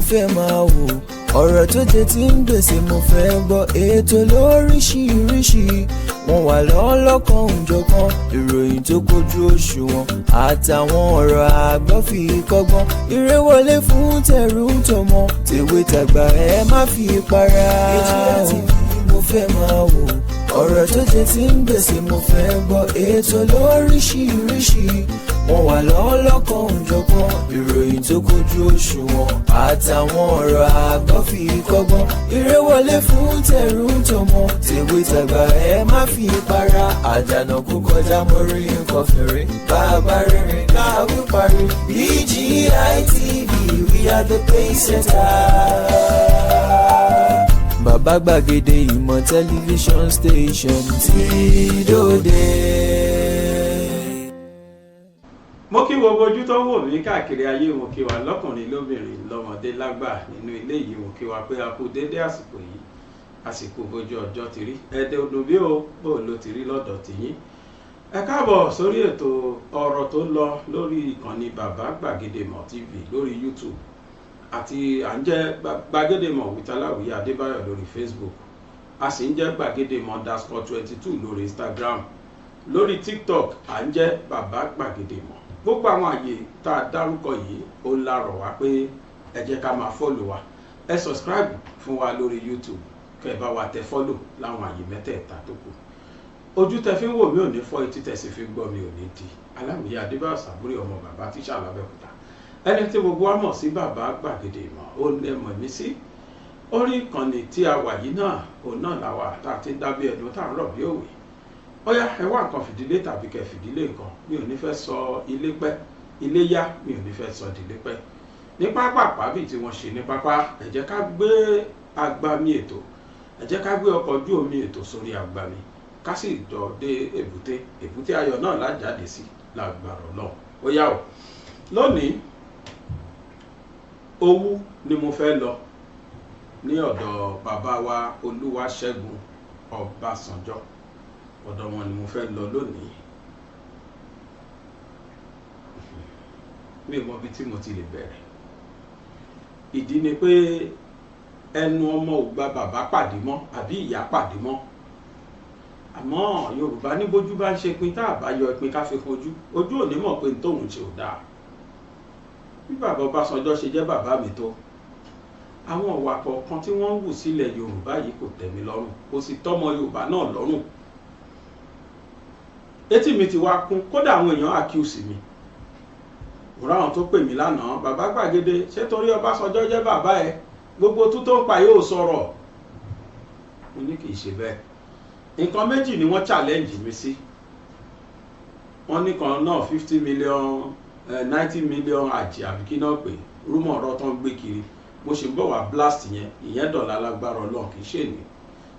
fẹ́ máa wò, ọ̀rọ̀ tó jẹ ti ń gbèsè mo fẹ́ gbọ́. Ètò lóríṣiríṣi wọ́n wà lọ́lọ́kan òjọ̀kan, ìròyìn tó kojú òṣùwọ̀n àtàwọn ọ̀rọ̀ àgbọ́ fi kọ́gbọ́n. Ire wọlé fún tẹ̀rù tọmọ, tèwe tàgbà ẹ má fi para. Ètò TV mo fẹ́ máa wò, ọ̀rọ̀ tó jẹ ti ń gbèsè mo fẹ́ gbọ́. Ètò lóríṣiríṣi wọ́n wà lọ́lọ́kan òjọ̀kan, ìròyìn tó kojú òṣùwọ̀n àtàwọn ọ̀rọ̀ àgbọ́ fi kọ́gbọ́n. Ire wọlé fún tẹ̀rù tọmọ, tèwe tàgbà ẹ má fi para. Àjànà kú kọjá mórí nǹkan fèrè, bàbá rere káwí parí. BGI TV, we are the pace setter. Bàbá gbàgede ìmọ̀ tẹlifíṣọ̀n station tí dòde. Mo kí gbogbo ojú tó ń wò mí káàkiri ayé, mo kí wa lọ́kùnrin lóbìnrin lọ́mọdé lágbà nínú ilé yìí, mo kí wa pé a kú déédé àsìkò yìí, àsìkò bójú ọjọ́ ti rí ẹ̀dẹ̀ odò bí o bó ló ti rí lọ́dọ̀ tìyín. Ẹ káàbọ̀ sórí ètò ọ̀rọ̀ tó ń lọ lórí ìkànnì Bàbá Gbàgede Ìmọ̀ TV lórí YouTube àti à ń jẹ́ Gbàgede Ìmọ̀ with Aláwìyé Adébáyọ̀ lórí Facebook, a sì ń jẹ́ Gbàgede Ìmọ̀ _22 lórí Instagram, lórí TikTok à ń jẹ́ Bàbá Gbàgede Ìmọ̀. Gbogbo àwọn àyè tá a dárúkọ yìí ó lárọ̀ wá pé ẹ jẹ́ ká máa follow wa, ẹ subscribe fún wa lórí YouTube, kẹ́ ẹ bá wa tẹ follow láwọn àyè mẹ́tẹ̀ẹ̀ta tó kù. Ojú tẹ fi ń wò mí ò ní fọ́, etí tẹ sì fi gbọ́ mi ò ní di. Aláwìyé Adébáyọ̀ Sàbúrì ọmọ bàbá tíṣà lábẹ́òkúta, ẹni tí gbogbo wa mọ̀ sí Bàbá Gbàgede Ìmọ̀, ó ní ẹmọ̀ mi sí orí ìkànnì tí a wà yìí náà, òun náà làwà tá a ti ń dábí ẹ̀dùn tá a ń rọ̀ bí òwe. Ọ̀yá ẹ wá nǹkan fìdílé tàbí kẹ́ fìdílé nǹkan, mi ò ní fẹ́ sọ ilé pẹ́, ilé yá mi ò ní fẹ́ sọ ìdílé pẹ́. Ní pápá pàbí tí wọ́n ṣe ní pápá, ẹ jẹ́ ká gbé agbami ètò, ẹ jẹ́ ká gbé ọkọ̀ ojú omi ètò sórí agbami, ká sì jọ dé èbúté ayọ̀ náà lájáde sí lágbára Ọlọ́run. Ó yá o, lónìí Owú ni mo fẹ́ lọ ní ọ̀dọ̀ bàbá wa Olúwaṣẹ́gun Ọbásanjọ́, ọ̀dọ̀ wọn ni mo fẹ́ lọ lónìí. Mi ò mọ ibi tí mo ti lè bẹ̀rẹ̀. Ìdí ni pé ẹnu ọmọ ò gba bàbá pàdé mọ́ àbí ìyá pàdé mọ́. Àmọ́ Yorùbá ní bójú bá ń ṣe pin tá a bá yọ ìpín ká fi fojú, ojú ò ní mọ̀ pé tóun ṣe ò dáa. Bí bàbá Ọbásanjọ́ ṣe jẹ́ bàbá mi tó, àwọn ọ̀wà kọ̀ọ̀kan tí wọ́n ń wù sílẹ̀ Yorùbá yìí kò tẹ́ mi lọ́rùn, kò sì tọ́mọ Yorùbá náà lọ́rùn. Etí mi ti wá kún, kódà àwọn èèyàn accuse mi. Mo ráwọn tó pè mí lánàá, Bàbá Gbàgede ṣé torí Ọbásanjọ́ jẹ́ bàbá ẹ gbogbo tú tó ń pa yóò sọ̀rọ̀. Mo ní kì í ṣe bẹ́ẹ̀. Nǹkan méjì ni wọ́n challenge mi sí. Wọ́n ní kan náà 50 million 90 million àjì àbí kí náà pé rúmọ̀ ọ̀rọ̀ tó ń gbé kiri. Mo ṣe ń bọ̀ wá blast yẹn, ìyẹn dọ̀la lágbára Ọlọ́run kì í ṣe ní.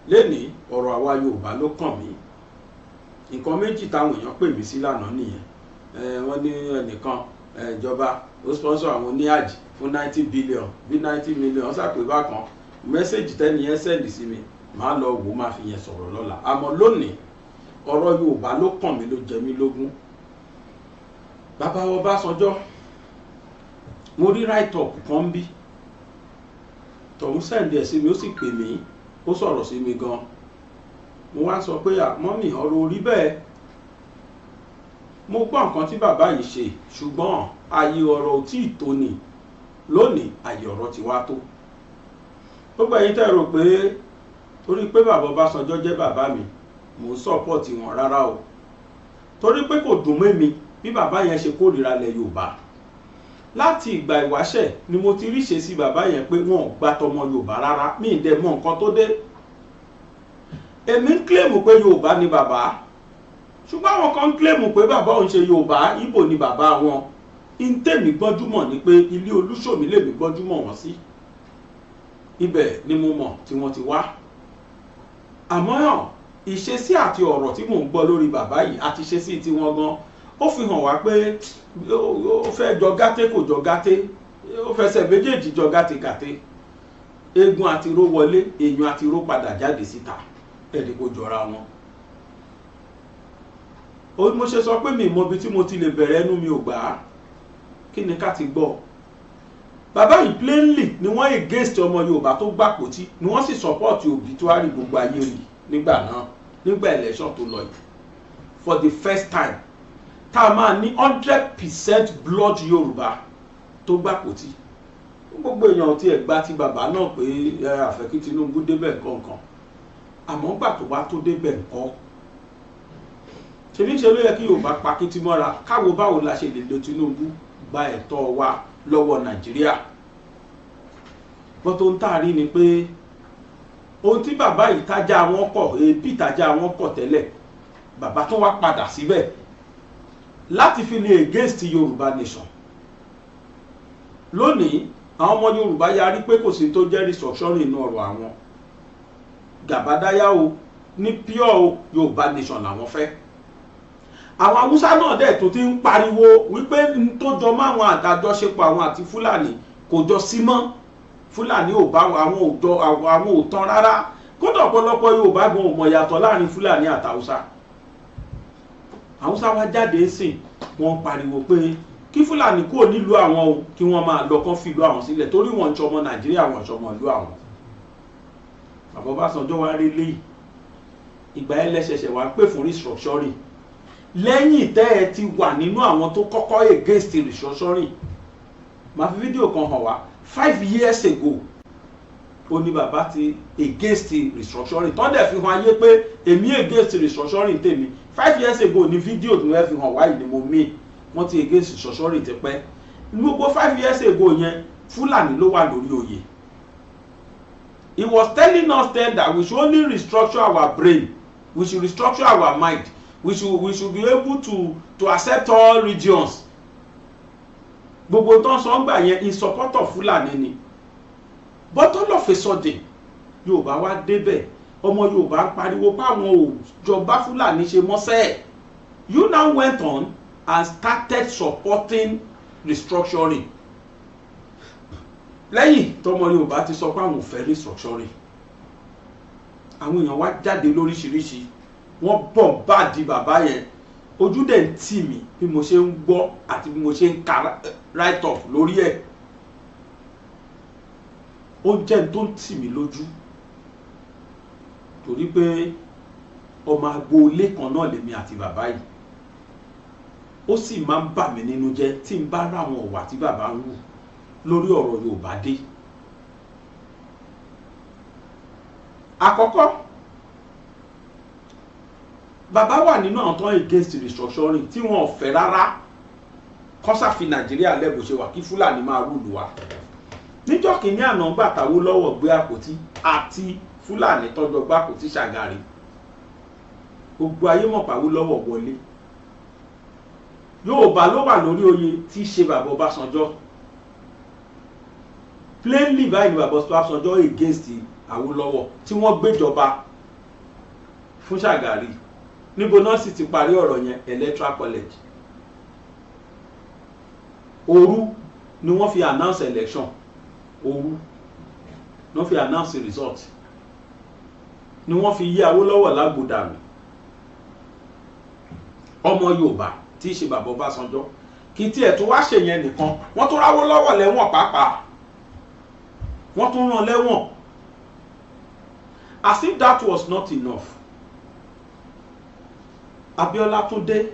Lénìí ọ̀rọ̀ àwa Yorùbá ló kàn mí. Nǹkan méjì táwọn èèyàn pè mí sí lánàá nìyẹn. Wọ́n ní ẹnìkan ìjọba ó sponsor àwọn ní àjì fún 90 billion bí 90 million ṣàpè bákan. Mẹ́sẹ̀jì tẹ́ni yẹn sẹ́ndì sí mi, màá lọ wò, máa fi yẹn sọ̀rọ̀ lọ́la. Àmọ́ lónìí ọ̀rọ̀ Yorùbá ló kàn mí, ló jẹ mí lógún. Bàbá Ọbásanjọ́, mo rí write up kan bí tọ̀hún sẹ́ndì ẹ̀ sí mi, ó sì pè mí, ó sọ̀rọ̀ sí mi gan. Mo wá sọ pé mọ́mì ọ̀rọ̀ orí bẹ́ẹ̀, mo gbọ́ nǹkan tí bàbá yìí ṣe, ṣùgbọ́n ààyè ọ̀rọ̀ ò tí ì tó ni. Lónìí ààyè ọ̀rọ̀ ti wá tó. Gbogbo ẹ̀yin tẹ́ rò pé torí pé bàbá Ọbásanjọ́ jẹ́ bàbá mi mò ń sọ́pọ̀tì wọn, rárá o. Torí pé kò dùn mọ́ mi bí bàbá yẹn ṣe kórìíra ilẹ̀ Yorùbá. Láti ìgbà ìwáṣẹ̀ ni mo ti rí ṣe sí bàbá yẹn pé wọn ò gbà tọmọ Yorùbá rárá. Mi ì dẹ̀ mọ̀ nǹkan tó dé. Èmi ń kílèmù pé Yorùbá ni bàbá, ṣùgbọ́n àwọn kan ń kílèmù pé bàbá òun ṣe Yorùbá, Ìgbò ni bàbá wọn. Ìntèmi gbọ́njúmọ̀ ni pé ilé Olúṣòmí lèmi gbọ́njúmọ̀ wọn sí. Ibẹ̀ ni mo mọ̀ tí wọ́n ti wá. Àmọ́ ìṣesí àti ọ̀rọ̀ tí mò ń gbọ́ lórí bàbá yìí àti ìṣesí tí wọ́n gan, ó fi hàn wá pé ó fẹ́ jọ gàté kò jọ gàté, ó fẹsẹ̀ méjèèjì jọ gàtégàté. Eégún àti ró wọlé, èèyàn àti ró padà jáde síta, ẹ̀rí kò jọra wọn. Ó mo ṣe sọ pé mi mọ ibi tí mo ti lè bẹ̀rẹ̀, ẹnu mi ò gbà á. Kí ni ká ti gbọ́? bàbá yìí plainly ni wọ́n against ọmọ Yorùbá tó gbàpótí ni wọ́n sì support obituary gbogbo ayé rí nígbà náà nígbà election tó lọ yìí for the first time tá a máa ní 100% blood Yorùbá tó gbàpótí gbogbo èèyàn tí ẹ̀ gbá ti bàbá náà pé àfẹ́ kí Tinubu débẹ̀ nǹkan àmọ́ gbà tó bá tó débẹ̀ nǹkan ṣe ló yẹ kí Yorùbá pa kìtì mọ́ra káwo báwo la ṣe lè lo Tinubu gba ẹ̀tọ́ wa lọ́wọ́ Nàìjíríà bọ́n tó ń tààrí ni pé ohun tí bàbá yìí tájà wọn kọ̀ èébì tájà wọn kọ̀ tẹ́lẹ̀ bàbá tó wá padà síbẹ̀ láti fi lè against Yorùbá nation lónìí àwọn ọmọ Yorùbá yarí pé kò sí tó jẹ́ restructuring inú ọ̀rọ̀ àwọn gàbádáyà o ní pure o Yorùbá nation làwọn fẹ́ àwọn Haúsá náà dẹ̀ tó ti ń pariwo wípé n tó jọ mọ́ àwọn àdájọṣepọ̀ àwọn àti Fúlàní kò jọ sí mọ́ Fúlàní ò bá àwọn ò tán rárá kódà ọ̀pọ̀lọpọ̀ Yorùbá gan ò mọ̀ yàtọ̀ láàrin Fúlàní àti Haúsá Haúsá wá jáde sìn wọ́n pariwo pé kí Fúlàní kúrò nílùú àwọn o kí wọ́n máa lọ kán fìlú àwọn sílẹ̀ torí wọ́n ń ṣọmọ Nàìjíríà wọ́n ń ṣọmọ ìlú àwọn bàbá Ọbásanjọ́ wá rí léyìí ìgbà ẹlẹ́ṣẹ̀ṣẹ̀ wá pè fún restructuring lẹ́yìn tẹ́ ẹ ti wà nínú àwọn tó kọ́kọ́ against restructuring máa fi fídíò kan hàn wá 5 years ago ó ní bàbá ti against restructuring tó dẹ̀ fi hàn ayé pé èmi against restructuring tèmi 5 years ago ní fídíò tó wẹ́ fi hàn wá yìí ni mo mí wọ́n ti against restructuring ti pẹ́ gbogbo 5 years ago yẹn Fúlàní ló wà lórí oyè. He was telling us then that we should only restructure our brain, we should restructure our mind, we should be able to accept all regions. Gbogbo tó ń sọ ń gbà yẹn in support of Fulani ni. But all of a sudden, Yorùbá wá débẹ̀, ọmọ Yorùbá ń pariwo páwọn ò jọba Fulani ṣe mọ́sẹ̀. You now went on and started supporting restructuring. Lẹ́yìn tọmọ Yorùbá ti sọ pé àwọn ò fẹ́ restructuring, àwọn èèyàn wá jáde lóríṣiríṣi wọ́n bọ̀ bá di bàbá yẹn ojú dẹ̀ ń tì mí bí mo ṣe ń gbọ́ àti bí mo ṣe ń ka right up lórí ẹ̀ ó jẹ́ tó ń tì mí lójú torí pé ọmọ agboolé kan náà lèmi àti bàbá yìí ó sì máa ń bà mí nínú jẹ́ tí n bá ráwọn ọ̀wà tí bàbá ń wù lórí ọ̀rọ̀ Yorùbá dé. Àkọ́kọ́ bàbá wà nínú àwọn tó ń against restructuring tí wọ́n ò fẹ́ rárá kọ́sà fi Nàìjíríà lẹ́bùn ṣe wà kí Fúlàní máa rúlù wa. Níjọ́ kìíní àná gbà táwó lọ́wọ́ gbé àpótí àti Fúlàní tọ́jọ́ gbá àpótí Ṣàgàrí gbogbo ayé mọ̀ pàwó lọ́wọ́ wọlé. Yorùbá ló wà lórí oyè tí í ṣe bàbá Ọbásanjọ́. Plainly báyìí ni bàbá Ọbásanjọ́ against Awólọ́wọ̀ tí wọ́n gbéjọba fún Ṣàgàrí níbo náà sì ti parí ọ̀rọ̀ yẹn Electoral College. Òru ni wọ́n fi announce election, òru ni wọ́n fi announce result, ni wọ́n fi yí Awólọ́wọ̀ lágbòdà mi. Ọmọ Yorùbá tí í ṣe bàbá Ọbásanjọ́ kí tí ẹ̀ tó wá ṣe yẹn nìkan wọ́n tó Awólọ́wọ̀ lẹ́wọ̀n pàápàá wọ́n tún rán lẹ́wọ̀n. As if that was not enough, Abiola tún dé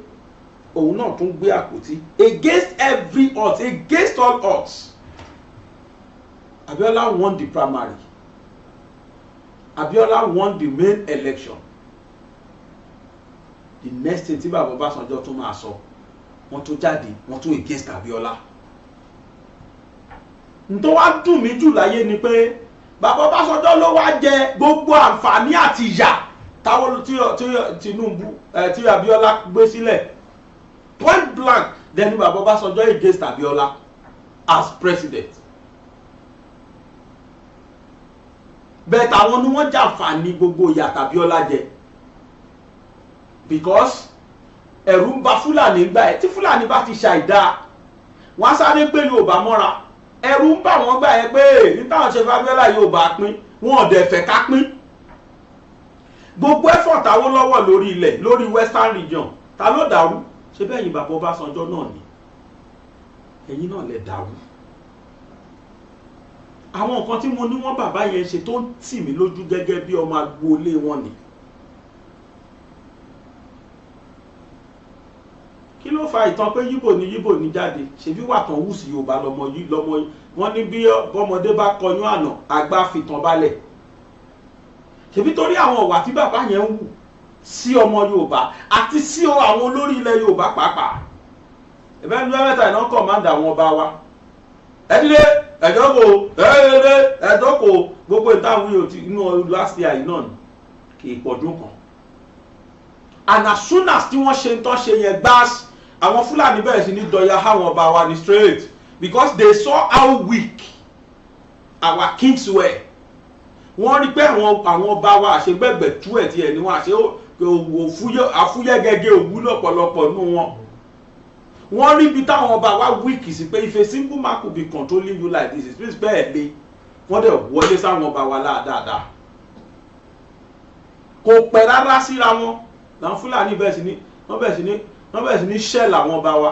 òun náà tún gbé àpótí against every odds, against all odds. Abiola won the primary, Abiola won the main election. The next thing tí bàbá Ọbásanjọ́ tún máa sọ wọ́n tún jáde wọ́n tún against Abiola. Ntó wá dùn mí jù láyé ni pé bàbá Ọbásanjọ́ ló wá jẹ gbogbo àǹfààní àti ìyà táwọn Tinubu tí Abiola gbé sílẹ̀ point blank then bàbá Ọbásanjọ́ against Abiola as president. Bẹ́ẹ̀ táwọn ni wọ́n jàǹfààní gbogbo ìyà t'Abiola jẹ because ẹ̀rù ń ba Fúlàní gbà ẹ̀ tí Fúlàní bá ti ṣàìdá wọ́n á sáré pé Yorùbá mọ́ra. Ẹ̀rù ń bà wọ́n gbà yẹn pé ní táwọn ṣe Abiola yóò bá pín wọn ò dẹ̀ fẹ́ ká pín. Gbogbo effort Awólọ́wọ̀ lórí ilẹ̀ lórí western region ta ló dàrú ṣe bẹ́ẹ̀ yín bàbá Ọbásanjọ́ náà ni ẹ̀yin náà lẹ dàrú. àwọn nǹkan tí mo ní wọ́n bàbá yẹn ṣe tó ń tì mí lójú gẹ́gẹ́ bí ọmọ agboolé wọn ni. kí ló fa ìtàn pé yíbò ní jáde ṣebí wà tán wù sí Yorùbá lọmọ wọn ní bí ọmọdé bá kọyún àná àgbà fìtàn balẹ̀. ṣebí torí àwọn ọ̀wà tí bàbá yẹn ń wù sí ọmọ Yorùbá àti sí àwọn olórí ilẹ̀ Yorùbá pàápàá. ẹ̀bẹ̀ ní mẹ́ta ìná kọ̀mándà àwọn ọba wa ẹ̀dílé ẹ̀dọ́kọ̀ ẹ̀dọ́kọ̀ gbogbo ìtàwọn yóò ti inú last year yìí náà ni kì í pọ̀dún kan. And as soon as tí wọ́n ṣe ń tán ṣe yẹn gbáàsì àwọn Fúlàní bẹ̀rẹ̀ sí ní dọ̀yà àwọn ọba wa ní straight because they saw how weak our kings were. wọ́n rí pé àwọn ọba wa àṣegbẹ̀gbẹ̀ tú ẹ̀ tiẹ̀ ni wọ́n àṣe àfúyẹ́ gẹ́gẹ́ òwú lọ́pọ̀lọpọ̀ nù wọn. wọ́n rí ibi táwọn ọba wa weak sí pé if a single man could be controlling you like this it means bẹ́ẹ̀ lé wọ́n dẹ̀ wọlé sáwọn ọba wa dáadáa. kò pẹ́ rárá síra wọn làwọn Fúlàní wọ́n bẹ̀rẹ̀ sí ní ṣẹ́ẹ̀lì àwọn ọba wa.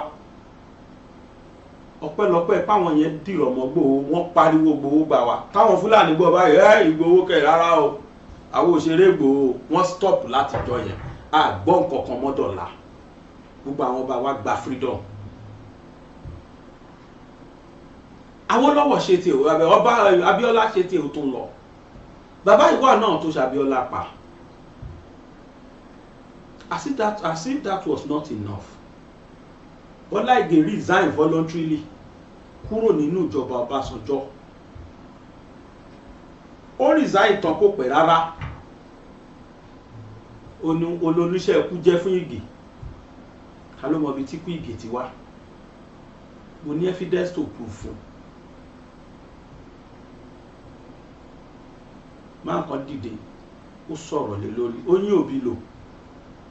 ọpẹ́lọpẹ́ páwọn yẹn dìrọ̀ mọ́ Ìgbòho wọ́n pariwo Ìgbòho gbà wá táwọn Fúlàní gbọ́ báyìí Ìgbòho kẹ̀ rárá o àwọn òṣèré Ìgbòho wọ́n stop láti jọ yẹn àgbọ̀ nǹkankan mọ́dọ̀là gbogbo àwọn ọba wa gba freedom. Awólọ́wọ̀ ṣe tiẹ̀ ọba Abíọ́lá ṣe tiẹ̀ ó tún lọ bàbá ìwà náà tó ṣàbíọ́lá pa. As if that was not enough, Bola Ige resigned voluntarily kúrò nínú ìjọba Ọbásanjọ́. Ó resign tán kò pẹ́ rárá. Olóníṣẹ́ ikú jẹ́ fún Ige. Ká ló mọ ibi tí kú Ige ti wá. Mo ní evidence to prove fún. Máa kan dìde, ó sọ̀rọ̀ lé lórí, ó yín òbí lò.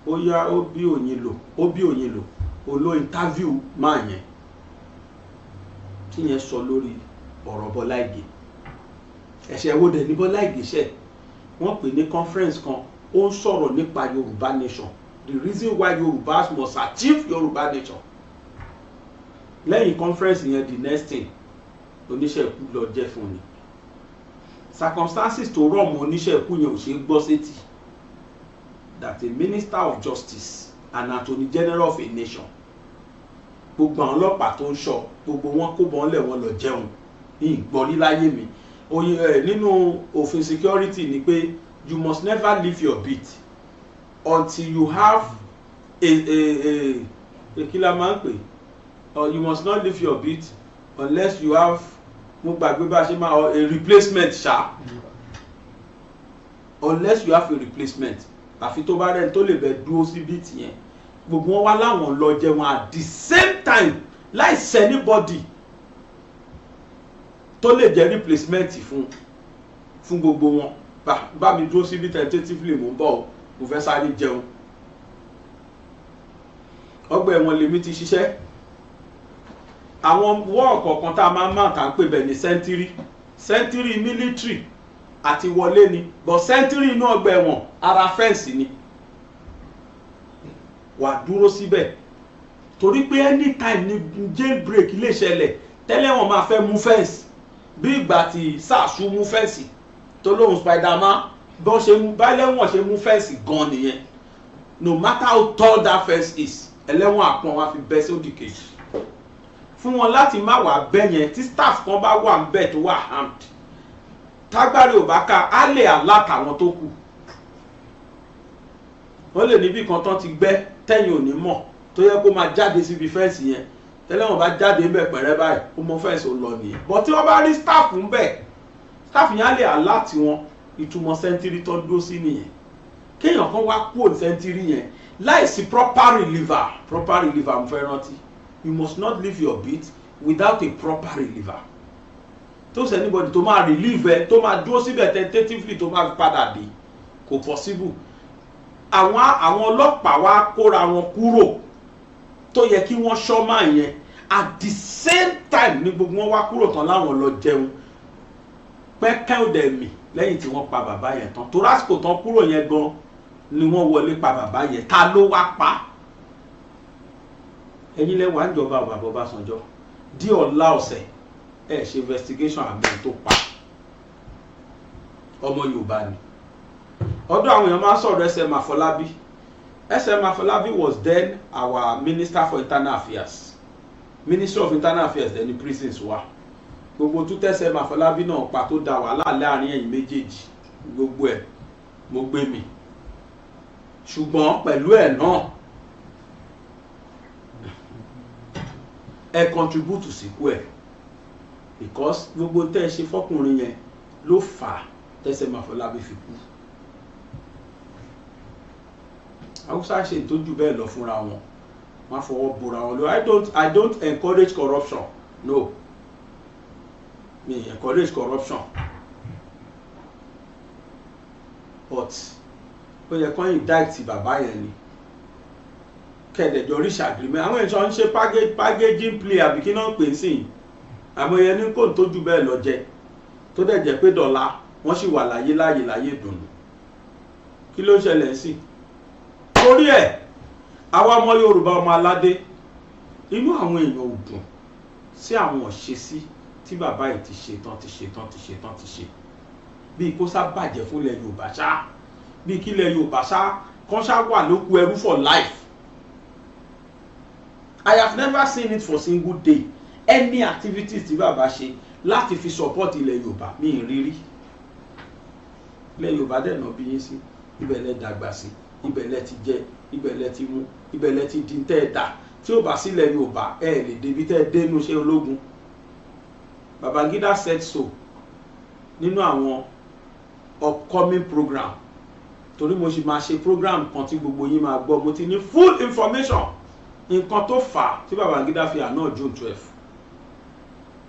Ó yá ó bí òyìn lò ó ló interview máa yẹn tí yẹn sọ lórí ọ̀rọ̀ Bola Ige. ẹ̀ṣẹ̀ wo dẹ̀ ní Bola Ige ṣẹ̀ wọ́n pè ní conference kan ó ń sọ̀rọ̀ nípa Yorùbá nation, the reason why Yorùbá must achieve Yorùbá nation. lẹ́yìn conference yẹn the next thing oníṣẹ́ ikú lọ jẹ́ fún ni. circumstances tó rọ̀ mọ́ oníṣẹ́ ikú yẹn ò ṣe é gbọ́ sétí. That a minister of justice and attorney general of a nation gbogbo àwọn ọlọ́pàá tó ń ṣọ́ gbogbo wọn kó bọ́n lẹ̀ wọ́n lọ jẹun ní ìgbọ́rí láyé mi nínú òfin security ni pé you must never leave your beat until you have a kí la máa ń pè or you must not leave your beat unless you have mo gbàgbé bá a ṣe máa a replacement ṣá unless you have a replacement. Àfi tó bá rẹ̀ tó lè bẹ̀ dúró sí bíìtì yẹn gbogbo wọn wá láwọn lọ jẹun at the same time láì sẹ́ anybody tó lè jẹ́ replacement fún gbogbo wọn bá mi dúró síbi tentatively mò ń bọ̀ mo fẹ́ sáré jẹun. ọgbà ẹ̀wọ̀n lèmi ti ṣiṣẹ́ àwọn wọ́ọ̀ kọ̀ọ̀kan tá a máa ń pè bẹ̀ ní sẹ́ńtírì military àti wọlé ni but sẹ́ńtírì inú ọgbà ẹ̀wọ̀n ara fẹ́ǹsì ni wà dúró síbẹ̀ torí pé anytime ni jail break lè ṣẹlẹ̀ tẹ́lẹ̀ wọ́n máa fẹ́ mú fẹ́ǹsì bí ìgbà tí sàṣù mú fẹ́ǹsì tó lóhùn Spiderman bọ́n ṣe mú báyẹ̀wọ̀n ṣe mú fẹ́ǹsì gan nìyẹn no matter how tall that fence is ẹlẹ́wọ̀n àpọ̀n wa fi bẹ́ sódì kejì fún wọn láti má wà bẹ́ yẹn tí staff kan bá wà ń bẹ̀ tó wà armed tágbárí ò bá ká á lè àlátàwọn tó kù wọ́n lè níbi kan tán ti gbẹ́ tẹ́yìn ò ní mọ̀ tó yẹ kó máa jáde síbi fẹ́ǹsì yẹn tẹ́lẹ̀ wọ́n bá jáde ń bẹ̀ pẹ̀rẹ́ báyìí ó mọ fẹ́ǹsì ò lọ nìyẹn bọ́ tí wọ́n bá rí staff ń bẹ̀ staff yẹn á lè àláàtì wọn ìtumọ̀ sẹ́ńtírì tó dúró sí nìyẹn kéèyàn kan wá kúrò sẹ́ńtírì yẹn láìsí proper reliever mo fẹ́ rántí you must not leave your beat without a proper reliever tó sẹ́ anybody tó máa relieve ẹ tó máa dúró síbẹ̀ tentatively tó máa fi padà dé kò possible àwọn ọlọ́pàá wá kóra wọn kúrò tó yẹ kí wọ́n ṣọ́ máa yẹn at the same time ní gbogbo wọn wá kúrò tán láwọn lọ jẹun pẹ́kẹ́ òdẹ̀ mì lẹ́yìn tí wọ́n pa bàbá yẹn tán tó lásìkò tán kúrò yẹn gan ni wọ́n wọlé pa bàbá yẹn ta ló wá pa ẹ̀yin lẹ́wà ń jọba bàbá Ọbásanjọ́ di ọ̀la ọ̀sẹ̀ ẹ̀ ṣe investigation àmì tó pa ọmọ Yorùbá ni. Ọ̀dọ̀ àwọn èèyàn máa ń sọ̀rọ̀ SM Afolabi. SM Afolabi was then our Minister for Internal Affairs. Minister of Internal Affairs then the prisons wa. Gbogbo tó tẹ́ SM Afolabi náà pa tó da wàhálà láàrin ẹ̀yin méjèèjì. Gbogbo ẹ̀ mo gbé mi. Ṣùgbọ́n pẹ̀lú ẹ̀ náà ẹ contribute síkú ẹ̀ because gbogbo tẹ́ ẹ ṣe fọ́kùnrin yẹn ló fà á tẹ́sẹ̀ Afolabi fi kú. Hausa ṣe ìtọ́jú bẹ́ẹ̀ lọ fúnra wọn má fọwọ́ bora wọn lọ. I don't encourage corruption, no, me encourage corruption, but ó yẹ kán indict bàbá yẹn ni kẹ̀dẹ̀jọ reach agreement. Àwọn èèyàn ń ṣe packaging play àbí kí náà pè é sí àmọ́ yẹn ní kò tó jù bẹ́ẹ̀ lọ jẹ tó dẹ̀ jẹ́ pé dọ̀la wọ́n sì wà láyé dùnú. Kí ló ṣẹlẹ̀ sí torí ẹ̀ àwa ọmọ Yorùbá ọmọ aládé inú àwọn èèyàn ò dùn sí àwọn ọ̀ṣẹ́sí tí bàbá yìí ti ṣe bíi kó sá bàjẹ́ fún ilẹ̀ Yorùbá ṣá bíi kí ilẹ̀ Yorùbá ṣá kán ṣá wà lóko ẹrú for life. I have never seen it for single day any activities tí bàbá ṣe láti fi support ilẹ̀ Yorùbá mi ì rírí. Ilẹ̀ Yorùbá dẹ̀ náà bí yín sí ibẹ̀ lẹ dàgbà sí ibẹ̀ lẹ ti jẹ ibẹ̀ lẹ ti mú ibẹ̀ lẹ ti di tẹ́ ẹ dà tí ó bá sílẹ̀ Yorùbá ẹ lè débi tẹ́ ẹ dénú ṣe ológun. Babangida said so nínú àwọn upcoming program torí mo sì máa ṣe program kan tí gbogbo yín máa gbọ́ mo ti ní full information nǹkan tó fà á tí Babangida fi àná June 12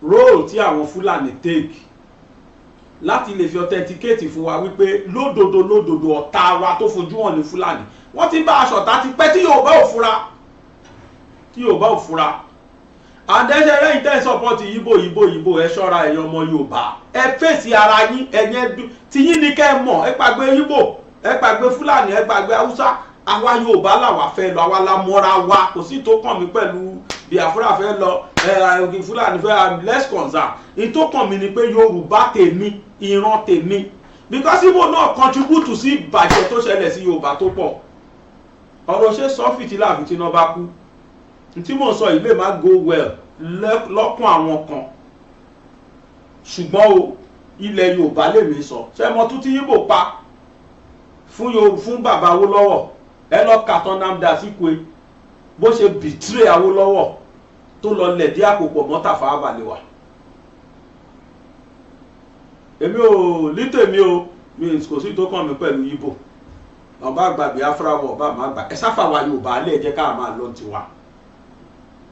role tí àwọn Fúlàní take láti lè fi authenticate fún wa wípé lódodo ọ̀tá wa tó fojú hàn ní Fúlàní wọ́n ti bá aṣọ tá ti pẹ́ tí Yorùbá ò fura àdẹ́sẹ̀ rẹ̀ ìtẹ́ support Ìgbò ẹ ṣọ́ra ẹ̀yin ọmọ Yorùbá ẹ fèsì ara yín ẹ̀yẹn tí yín ní kẹ́ ẹ mọ̀ ẹ pàgbé Ìgbò ẹ pàgbé Fúlàní ẹ pàgbé Haúsá àwa Yorùbá làwa fẹ́ lọ àwa la mọ́ra wa kò sí tó kàn mí pẹ̀lú Biafra fẹ́ lọ Fúlàní fẹ́ less concern ní tó kàn mí ni pé Yorùbá tèmi ìran tèmi because Ìgbò náà contribute sí ìbàjẹ́ tó ṣẹlẹ̀ sí Yorùbá tó pọ̀ ọ̀rọ̀ ṣe sọ fìtílà àbí tí iná bá kú tí mò ń sọ yìí lè má go well lọ́kàn àwọn kan ṣùgbọ́n o ilẹ̀ Yorùbá lèmi sọ ṣé mo tún tí Ìgbò pa fún bàbá Awólọ́wọ̀ ẹ lọ kàtàn Nnamdi Azikiwe bó ṣe betray Awólọ́wọ̀ tó lọ lẹ̀dí àpòpọ̀ mọ́ Tafawa Balewa. Èmi ò lítèmi o mi kò sí tó kàn mí pẹ̀lú Ìgbò ọba àgbà Biafra wọ̀ ọba àmà àgbà ẹ sáfà wa Yorùbá lè jẹ́ ká máa lọ tiwa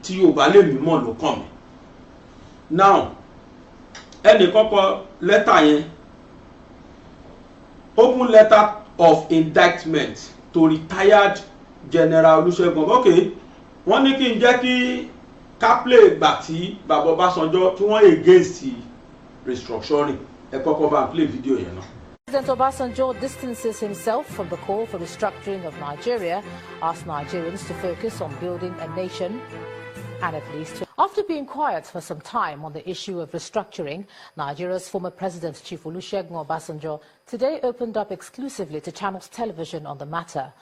tí Yorùbá lè mí mọ̀ ló kàn mí. Now ẹnì kọ́kọ́ lẹ́tà yẹn open letter of indictment to retired General Olusegun okay wọ́n ní kí n jẹ́ kí káplẹ̀ ìgbà tí bàbá Ọbásanjọ́ tí wọ́n against restructuring ẹ kọ́kọ́ bá ń play video yẹn náà. President Obasanjo distances himself from the call for restructuring of Nigeria, asks Nigerians to focus on building a nation and at least after being quiet for some time on the issue of restructuring, Nigeria's former President Chief Olusegun Obasanjo today opened up exclusively to Channels Television on the matter.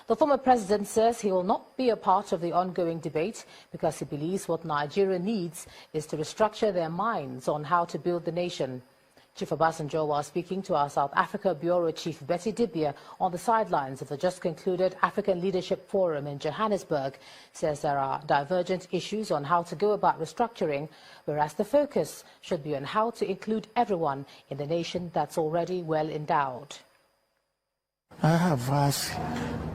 The former president says he will not be a part of the ongoing debate because he believes what Nigeria needs is to restructure their minds on how to build the nation. Chief Obasanjo, while speaking to our South Africa Bureau Chief Betty Dibia on the sidelines of the just concluded African Leadership Forum in Johannesburg, says there are divergent issues on how to go about restructuring, whereas the focus should be on how to include everyone in the nation that's already well endowed. I have asked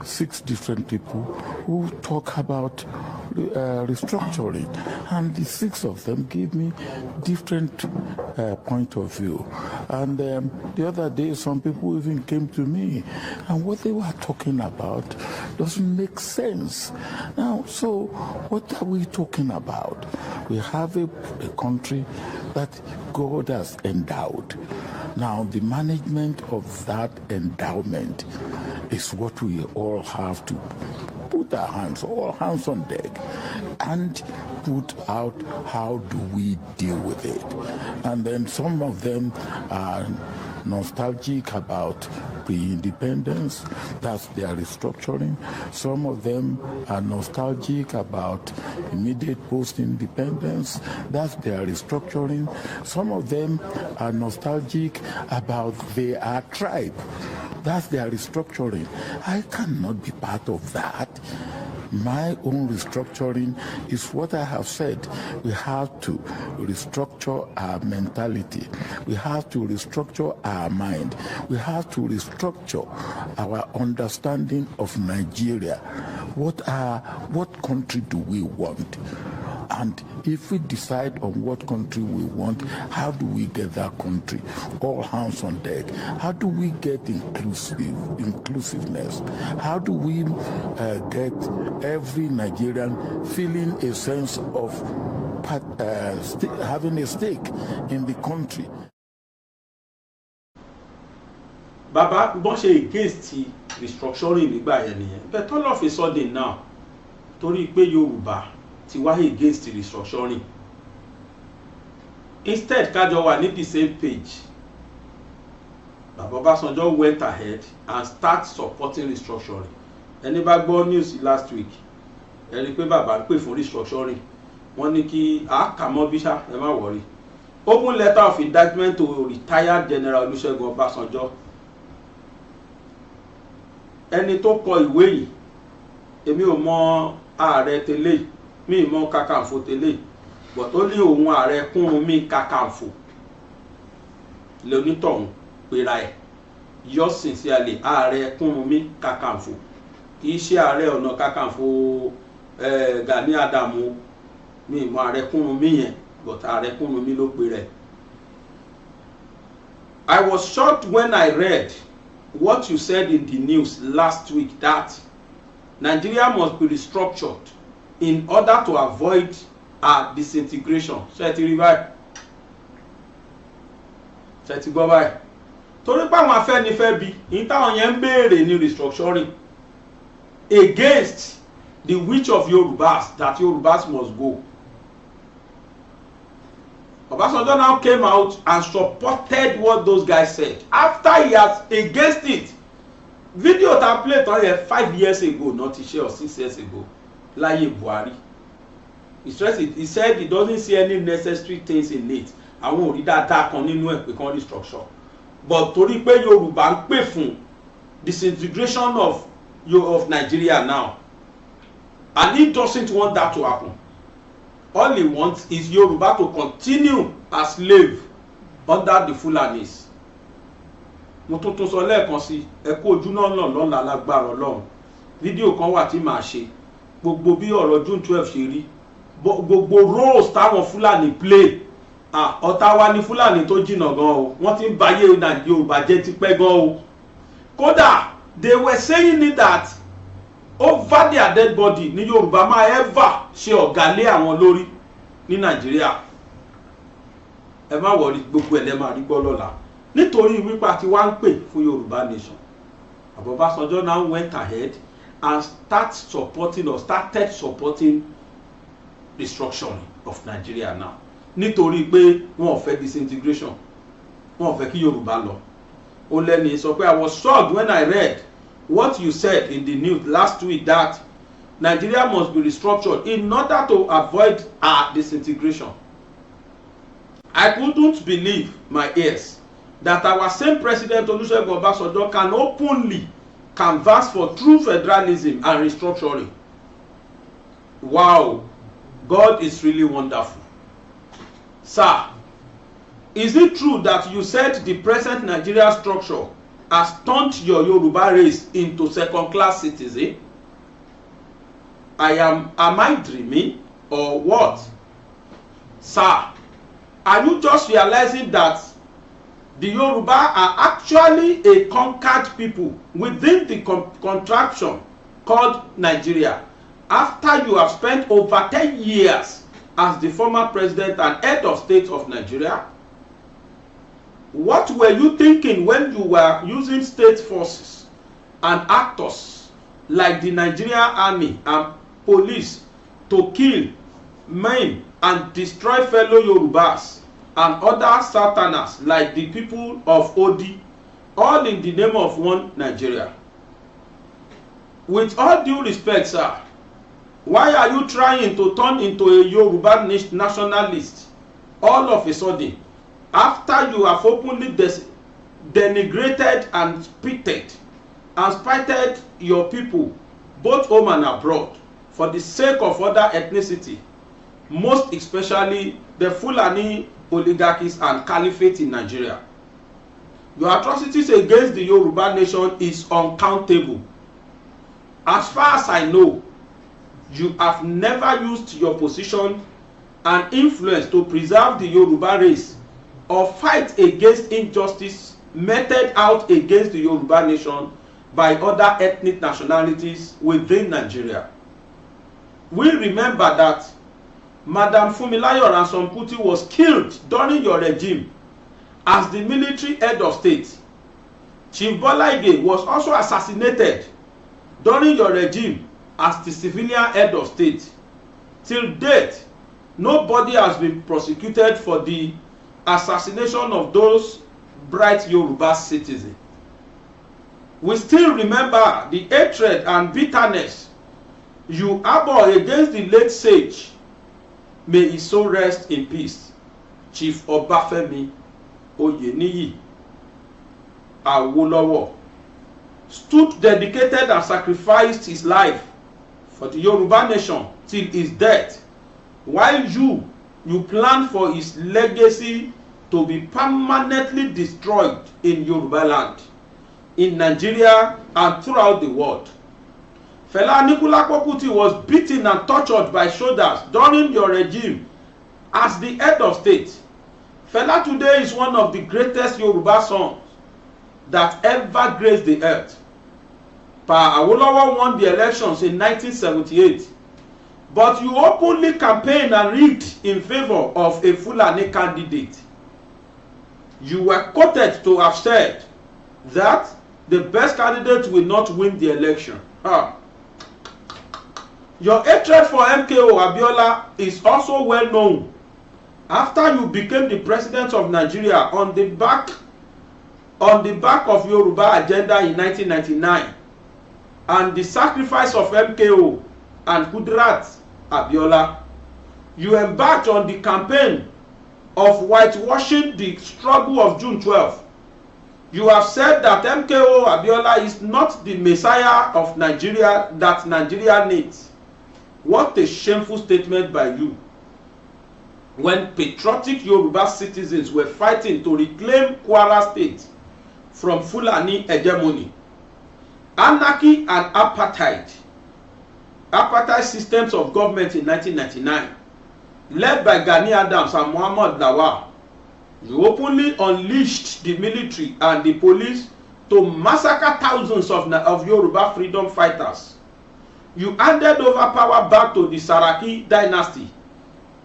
6 different people who talk about restructuring, and the 6 of them gave me different point of view. And the other day, some people even came to me, and what they were talking about doesn't make sense. Now, so what are we talking about? We have a country that God has endowed. Now, the management of that endowment is what we all have to put our hands, all hands on deck, and put out how do we deal with it. And then some of them are nostalgic about pre-independence. That's their restructuring. Some of them are nostalgic about immediate post-independence. That's their restructuring. Some of them are nostalgic about their tribe. That's their restructuring. I cannot be part of that. My own restructuring is what I have said. We have to restructure our mentality. We have to restructure our mind. We have to restructure our understanding of Nigeria. What country do we want? And if we decide on what country we want, how do we get that country? All hands on deck. How do we get inclusiveness? How do we get every Nigerian feeling a sense of having a stake in the country? Baba, bọ́n ṣe against restructuring nígbà yẹn nìyẹn. But all of a sudden now, torí pé Yorùbá ti wá against restructuring, instead kájọ wà ní the same page, Baba Obasanjo went ahead and start supporting restructuring. Ẹni bá gbọ́ news last week, ẹni pé bàbá ń pè fún restructuring, wọ́n ní kí àkàmọ́ bíṣà ẹ má wọrí. Open letter of indictment to retired General Olusegun Obasanjo. Ẹni tó kọ ìwé yìí, èmi ò mọ ààrẹ tẹ́lẹ̀, mi mọ Kakanfò tẹ́lẹ̀, but ó ní òun ààrẹ Kúrúnmí Kakanfò lónítọ̀hún pera ẹ̀, yours sincerely ààrẹ Kúrúnmí Kakanfò, kì í ṣe ààrẹ ọ̀nà Kakanfò Gani Adams, mi mọ ààrẹ Kúrúnmí yẹn, but ààrẹ Kúrúnmí ló pera ẹ̀. I was shocked when I read what you said in the news last week that Nigeria must be restructured in order to avoid a disintegration. Ṣé ti rí báyìí? Ṣé ti gbọ́ báyìí? Torí pé àwọn Afẹ́nifẹ́ bí ní táwọn yẹn ń béèrè ní restructuring against the wish of Yorubas that Yorubas must go. Obasanjo now came out and supported what those guys said after he has against it. Video that played on here 5 years ago, not a or 6 years ago. Láyé Buhari. He said he doesn't see any necessary things in it. Àwọn ò rí dáadáa kan nínú ẹ̀ pé kan restructure. But torí pé Yorùbá ń pè fún disintegration of Nigeria now, and he doesn't want that to happen. All he wants is Yoruba to continue as slave under the Fulanis. Mo tún sọ lẹ́ẹ̀kan sí ẹ kó ojú náà lọ́la lágbára Ọlọ́run. Fídíò kan wà tí màá ṣe. Gbogbo bí ọ̀rọ̀ June 12 ṣe rí. Gbogbo roles táwọn Fulani play. Ọ̀tá wa ni Fulani tó jìnnà gan o. Wọ́n ti ń bayé Yorùbá jẹ́ tipẹ́ gan o. Kódà they were saying it that over their dead body ní Yorùbá máa ever ṣe ọ̀gá lé àwọn lórí ní Nàìjíríà. Ẹ má wọrí gbogbo ẹ̀ lẹ́ máa rí gbọ́ lọ́la. Nítorí wípé àti wá ń pè fún Yorùbá nation. Obasanjo now went ahead and started supporting restructuring of Nigeria now. Nítorí pé wọn ò fẹ́ disintegration. Wọn ò fẹ́ kí Yorùbá lọ. Ó lẹ́ni sọ pé I was shocked when I read what you said in the news last week that Nigeria must be restructured in order to avoid a disintegration. I couldn't believe my ears that our same President Olusegun Obasanjo can openly canvass for true federalism and restructuring. Wow, God is really wonderful. Sir, is it true that you said the present Nigeria structure has turned your Yoruba race into second-class citizen? Am I dreaming or what? Sir, are you just realizing that the Yoruba are actually a conquered people within the contraction called Nigeria after you have spent over 10 years as the former president and head of state of Nigeria? What were you thinking when you were using state forces and actors like the Nigerian army and police to kill, maim, and destroy fellow Yorubas and other Southerners like the people of Odi, all in the name of one Nigeria. With all due respect, sir, why are you trying to turn into a Yoruba nationalist all of a sudden after you have openly denigrated and spited your people, both home and abroad, for the sake of other ethnicity, most especially the Fulani oligarchies and caliphate in Nigeria? Your atrocities against the Yoruba nation is uncountable. As far as I know, you have never used your position and influence to preserve the Yoruba race or fight against injustice meted out against the Yoruba nation by other ethnic nationalities within Nigeria. We remember that Madam Funmilayo Ransome Kuti was killed during your regime as the military head of state. Chief Bola Ige was also assassinated during your regime as the civilian head of state. Till date, nobody has been prosecuted for the assassination of those bright Yoruba citizens. We still remember the hatred and bitterness you harbor against the late sage. May his soul rest in peace, Chief Obafemi Oyeniyi Awolowo stood dedicated and sacrificed his life for the Yoruba nation till his death, while you planned for his legacy to be permanently destroyed in Yoruba land, in Nigeria and throughout the world. Fela Anikulapo Kuti was beaten and tortured by soldiers during your regime as the head of state. Fela today is one of the greatest Yoruba songs that ever graced the earth. Pa Awolowo won the elections in 1978, but you openly campaigned and rigged in favor of a Fulani candidate. You were quoted to have said that the best candidate will not win the election. Your hatred for MKO Abiola is also well known. After you became the president of Nigeria on the back of Yoruba agenda in 1999 and the sacrifice of MKO and Kudrat Abiola, you embarked on the campaign of whitewashing the struggle of June 12. You have said that MKO Abiola is not the messiah of Nigeria that Nigeria needs. What a shameful statement by you, when patriotic Yoruba citizens were fighting to reclaim Kwara State from Fulani hegemony. Anarchy and apartheid systems of government in 1999, led by Gani Adams and Muhammad Lawal. You openly unleashed the military and the police to massacre thousands of Yoruba freedom fighters. You handed over power back to the Saraki dynasty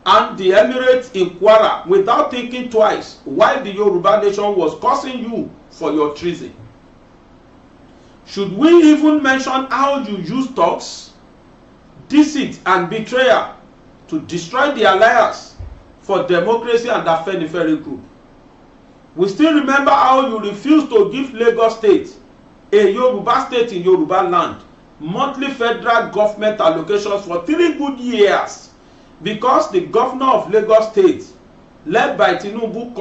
and the Emirates in Kwara without thinking twice, while the Yoruba nation was cursing you for your treason. Should we even mention how you used talks, deceit and betrayal to destroy the Alliance for Democracy and the Afenifere group? We still remember how you refused to give Lagos State, a Yoruba state in Yoruba land, monthly federal government allocations for 3 good years because the governor of Lagos State, led by Tinubu,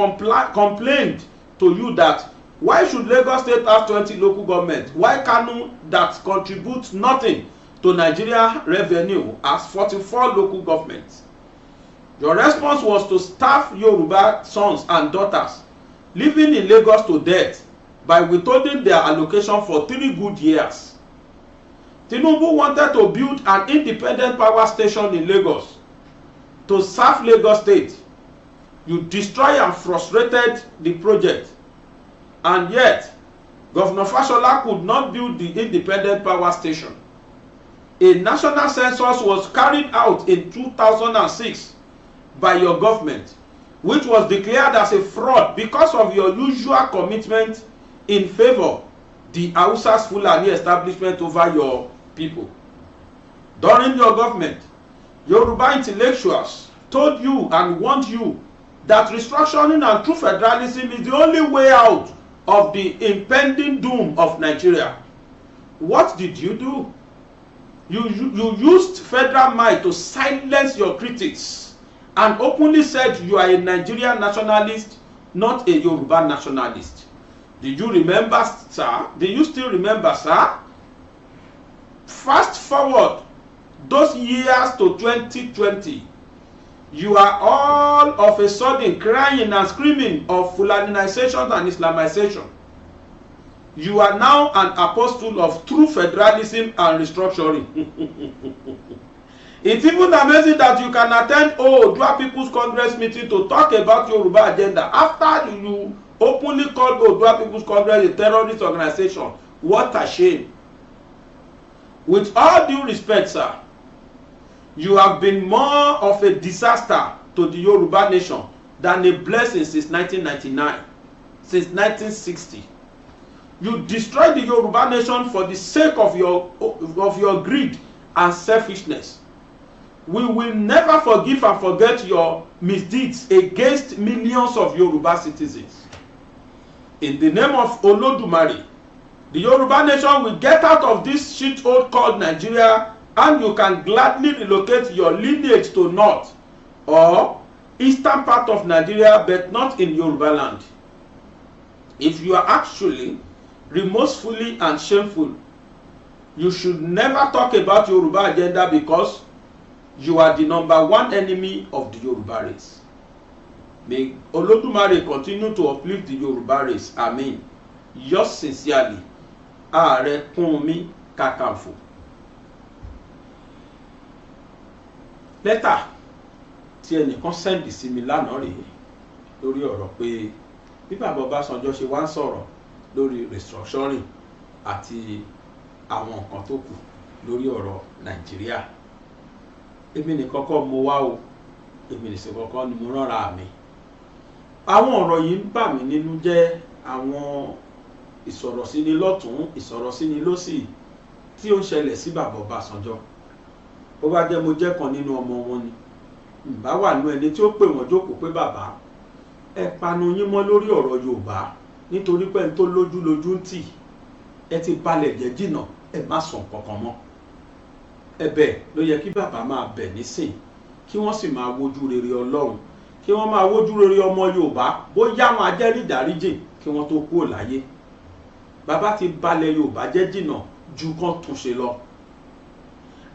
complained to you that why should Lagos State have 20 local governments? Why Kanu, that contributes nothing to Nigeria revenue, has 44 local governments? Your response was to starve Yoruba sons and daughters living in Lagos to death by withholding their allocation for 3 good years. Tinubu wanted to build an independent power station in Lagos to serve Lagos State. You destroyed and frustrated the project, and yet Governor Fashola could not build the independent power station. A national census was carried out in 2006 by your government, which was declared as a fraud because of your usual commitment in favor the Hausa's Fulani establishment over your people. During your government, Yoruba intellectuals told you and warned you that restructuring and true federalism is the only way out of the impending doom of Nigeria. What did you do? You used federal might to silence your critics and openly said you are a Nigerian nationalist, not a Yoruba nationalist. Do you remember, sir? Do you still remember, sir? Fast forward those years to 2020. You are all of a sudden crying and screaming of Fulanization and Islamization. You are now an apostle of true federalism and restructuring. It's even amazing that you can attend Oodua People's Congress meeting to talk about Yoruba agenda after you openly called Oodua People's Congress a terrorist organization. What a shame. With all due respect, sir, you have been more of a disaster to the Yoruba nation than a blessing since 1999, since 1960. You destroyed the Yoruba nation for the sake of your greed and selfishness. We will never forgive and forget your misdeeds against millions of Yoruba citizens. In the name of Olodumare, the Yoruba nation will get out of this shithole called Nigeria, and you can gladly relocate your lineage to north or eastern part of Nigeria, but not in Yoruba land. If you are actually remorsefully and shameful, you should never talk about Yoruba agenda, because you are the #1 enemy of the Yoruba race. May Olodumare continue to uplift the Yoruba race. Amen. Yours sincerely, Ààrẹ Kúnmi Kakanfò. Lẹ́tà tí ẹnìkan sẹ́ndì sí mi lánàá rèé lórí ọ̀rọ̀ pé bí bàbá Ọbásanjọ́ ṣe wá ń sọ̀rọ̀ lórí restructuring àti àwọn nǹkan tó kù lórí ọ̀rọ̀ Nàìjíríà. Èmi nìkan kọ́ mo wá o, èmi nìkan kọ́ ni mo ránra mi. Àwọn ọ̀rọ̀ yìí ń bà mí nínú jẹ́, àwọn ìsọ̀rọ̀síni lọ́tún ìsọ̀rọ̀síni lósì tí ó ń ṣẹlẹ̀ sí bàbá Ọbásanjọ́. Bó bá jẹ́ mo jẹ́ kan nínú ọmọ wọn ni, ǹbá wà nínú ẹni tí ó pè wọ́n jókòó pé bàbá ẹ panu yín mọ́ lórí ọ̀rọ̀ Yorùbá, nítorí pé ẹni tó lójú lójú ń tì, ẹ ti balẹ̀ jẹ́ jìnnà, ẹ má sọ kankan mọ́. Ẹ̀bẹ̀ ló yẹ kí bàbá máa bẹ̀ nísìn, kí wọ́n sì máa wojú rere Ọlọ́run, kí wọ́n máa wojú rere ọmọ Yorùbá, bóyá wọn ajẹ́rìí ìdáríjì kí wọ́n tó kúrò láyé. Bàbá ti balẹ̀ Yorùbá jẹ́ jìnnà ju kán túnṣe lọ.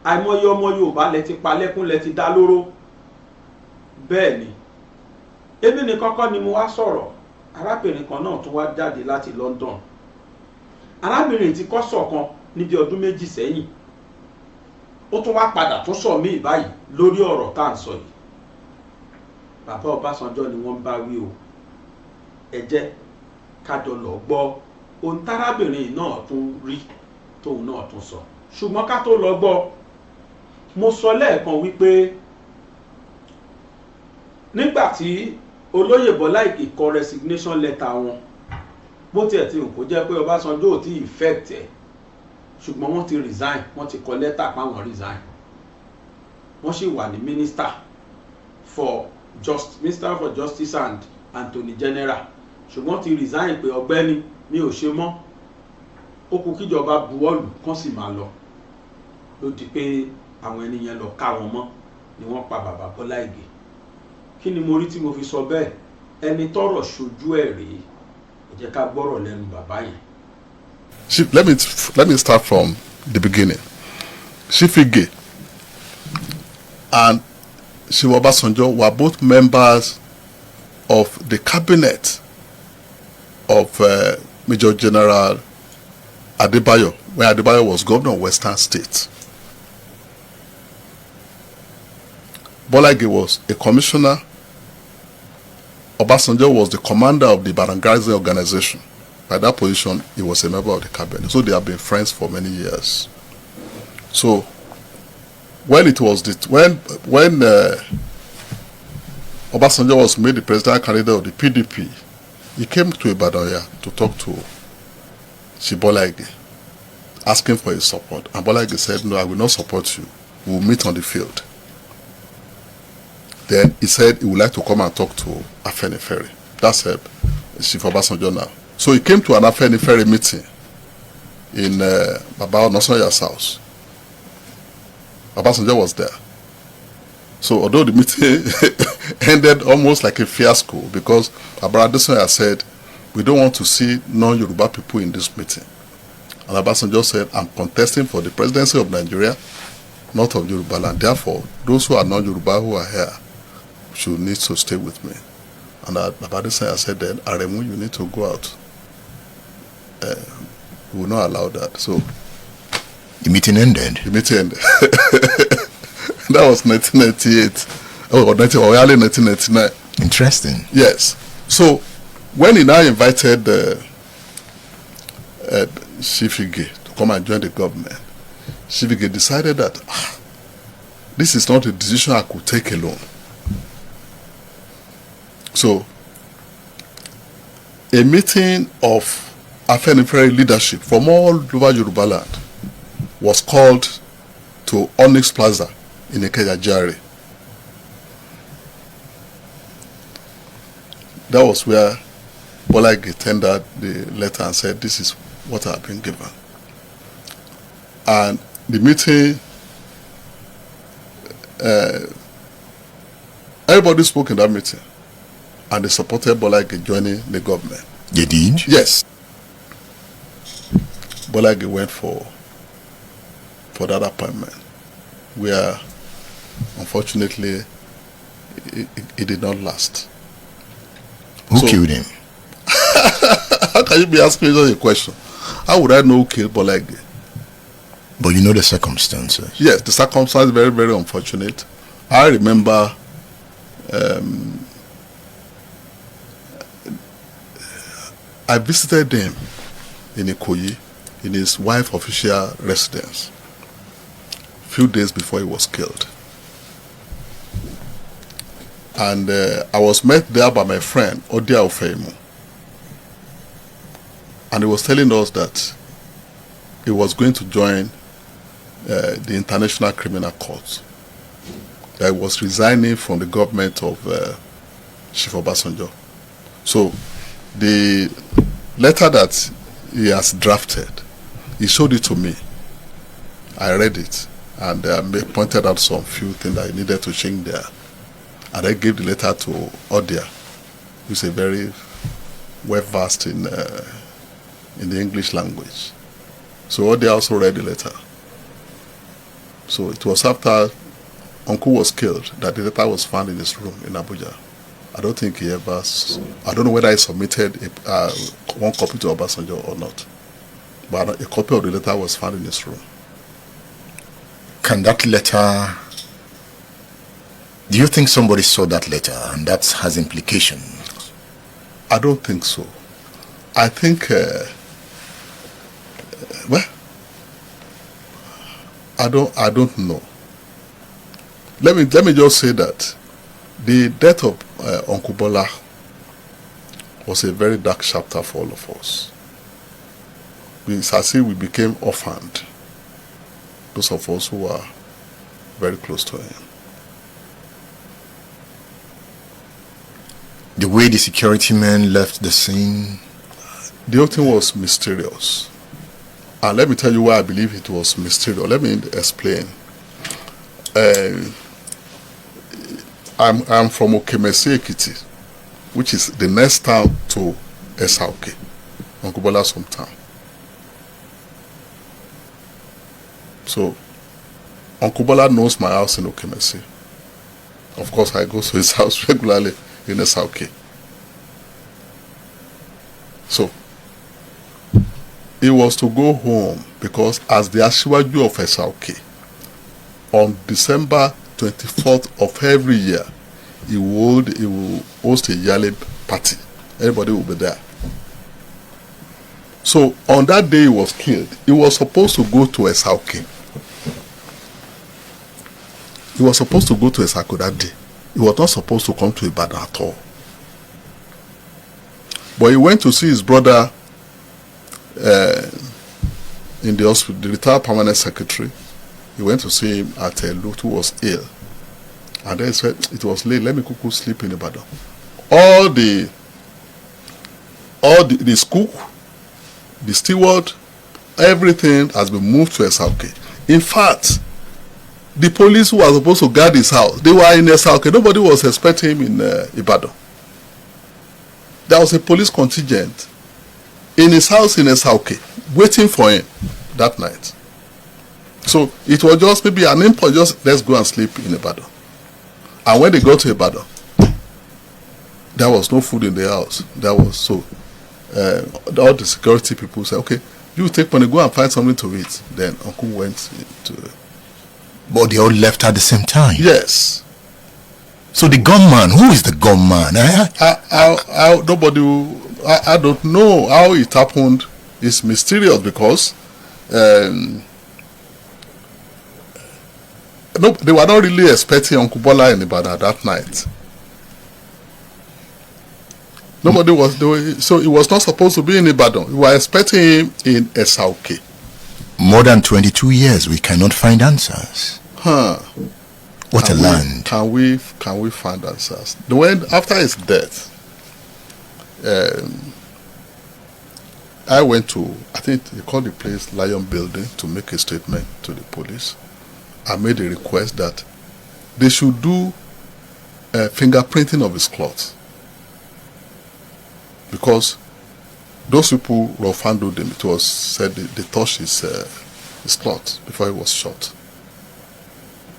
Àìmọye ọmọ Yorùbá lẹ ti pa lẹ́kún, lẹ ti dá lóró. Bẹ́ẹ̀ ni, èmi nìkan kọ́ ni mo wá sọ̀rọ̀. Arábìnrin kan náà tún wá jáde láti London. Arábìnrin ti kọ́ sọ̀kan níbi ọdún méjì sẹ́yìn. Ó tún wá padà tún sọ míì báyìí lórí ọ̀rọ̀ tá à ń sọ yìí. Bàbá Ọbásanjọ́ ni wọ́n bá wí o. Ẹ jẹ́ ká jọ lọ gbọ́ ohun tárábìnrin náà tún rí tóun náà tún sọ. Ṣùgbọ́n ká tó lọ gbọ́, mo sọ lẹ́ẹ̀kan wípé nígbà tí olóyè Bọ́lá Ìgè kọ resignation letter wọn, bó tiẹ̀ ti hùn kó jẹ́ pé Ọbásanjọ́ ò tí ì effect ẹ̀, ṣùgbọ́n wọ́n ti resign, wọ́n ti kọ lẹ́tà páwọn resign. Wọ́n sì wà ní minister for justice and Attorney General, ṣùgbọ́n ti resign pé ọ̀gbẹ́ni mi ò ṣe mọ́, ó kù kíjọba buwọ́lù kán sì máa lọ. Ló di pé àwọn ẹni yẹn lọ ká wọn mọ́ ni wọ́n pa bàbá Bọ́lá Ìgè. Kí ni mo rí tí mo fi sọ bẹ́ẹ̀? Ẹni tọ́rọ̀ ṣojú ẹ̀ rèé, ẹ jẹ́ ká gbọ́rọ̀ lẹ́nu bàbá yẹn. Let me start from the beginning. Chief Ige and Chief Obasanjo were both members of the cabinet of Major General Adebayo, when Adebayo was governor of Western State. Bola Ige was a commissioner. Obasanjo was the commander of the Barangazi organization. By that position, he was a member of the cabinet. So they have been friends for many years. So when it was when Obasanjo was made the presidential candidate of the PDP, he came to Ibadan to talk to Bola Ige, asking for his support. And Bola Ige said, "No, I will not support you. We will meet on the field." Then he said he would like to come and talk to Afenifere. That's Chief Obasanjo now. So he came to an Afenifere meeting in Baba Onosonya's house. Obasanjo was there. So although the meeting ended almost like a fiasco, because Baba Onosanya said, we don't want to see non-Yoruba people in this meeting. And Obasanjo said, I'm contesting for the presidency of Nigeria, not of Yoruba land. Therefore, those who are non-Yoruba who are here should need to stay with me. And Baba Onosanya said, then, Aremu, you need to go out. We will not allow that. So the meeting ended. The meeting ended. That was 1998. Or early 1999. Interesting. Yes. So when he now invited Chief Ige to come and join the government, Chief Ige decided that this is not a decision I could take alone. So a meeting of Afenifere leadership from all over Yoruba land was called to Onyx Plaza in Ikeja, Jale. That was where Bola Ige tendered the letter and said, this is what I have been given. And the meeting, everybody spoke in that meeting, and they supported Bola Ige joining the government. They did? Yes. Bola Ige went for that appointment, where unfortunately it did not last. Who killed him? How can you be asking me such a question? How would I know who killed Bola Ige? But you know the circumstances. Yes, the circumstances very, very unfortunate. I remember I visited him in Ikoyi, in his wife's official residence, a few days before he was killed. And I was met there by my friend, Odia Ofeimu. And he was telling us that he was going to join the International Criminal Court. That he was resigning from the government of Chief Obasanjo. So the letter that he has drafted, he showed it to me. I read it and pointed out some few things that he needed to change there. And I gave the letter to Odia, who's a very well-versed in the English language. So Odia also read the letter. So it was after Uncle was killed that the letter was found in his room in Abuja. I don't think he ever, I don't know whether he submitted one copy to Obasanjo or not. But a copy of the letter was found in his room. Can that letter, do you think somebody saw that letter and that has implications? I don't think so. I think, well, I don't know. Let me just say that the death of Uncle Bola was a very dark chapter for all of us. It's as if we became orphaned, those of us who were very close to him. The way the security men left the scene? The whole thing was mysterious. And let me tell you why I believe it was mysterious. Let me explain. I'm from Okemesi Ekiti, which is the next town to Esauke, Uncle Bola's hometown. So, Uncle Bola knows my house in Okemesi. Of course, I go to his house regularly in Esauke. So, he was to go home because as the Asiwaju of Esauke, on December 24th of every year, he will host a Jale party. Everybody will be there. So on that day he was killed, he was supposed to go to Esauke. He was supposed to go to Esauke that day. He was not supposed to come to Ibadan at all. But he went to see his brother in the hospital, the retired permanent secretary. He went to see him at Lut, who was ill. And then said it was late. Let me cuckoo sleep in Ibadan. All the school, the steward, everything has been moved to SRK. In fact, the police who were supposed to guard his house, they were in SRK. Nobody was expecting him in Ibadan. There was a police contingent in his house in SRK waiting for him that night. So it was just maybe an impulse, just let's go and sleep in Ibadan. And when they got to Ibadan, there was no food in the house. There was so all the security people said, okay, you take money, go and find something to eat. Then Uncle went to. But they all left at the same time. Yes. So the gunman, who is the gunman? I don't know how it happened. It's mysterious because no, they were not really expecting Uncle Bola in Ibadan that night. Nobody was doing, so he was not supposed to be in Ibadan. We were expecting him in SRK. More than 22 years, we cannot find answers. What a land. Can we find answers? After his death, I went to, I think they call the place Lion Building to make a statement to the police. I made a request that they should do fingerprinting of his clothes. Because those people rough handled him. It was said they touched his clothes before he was shot.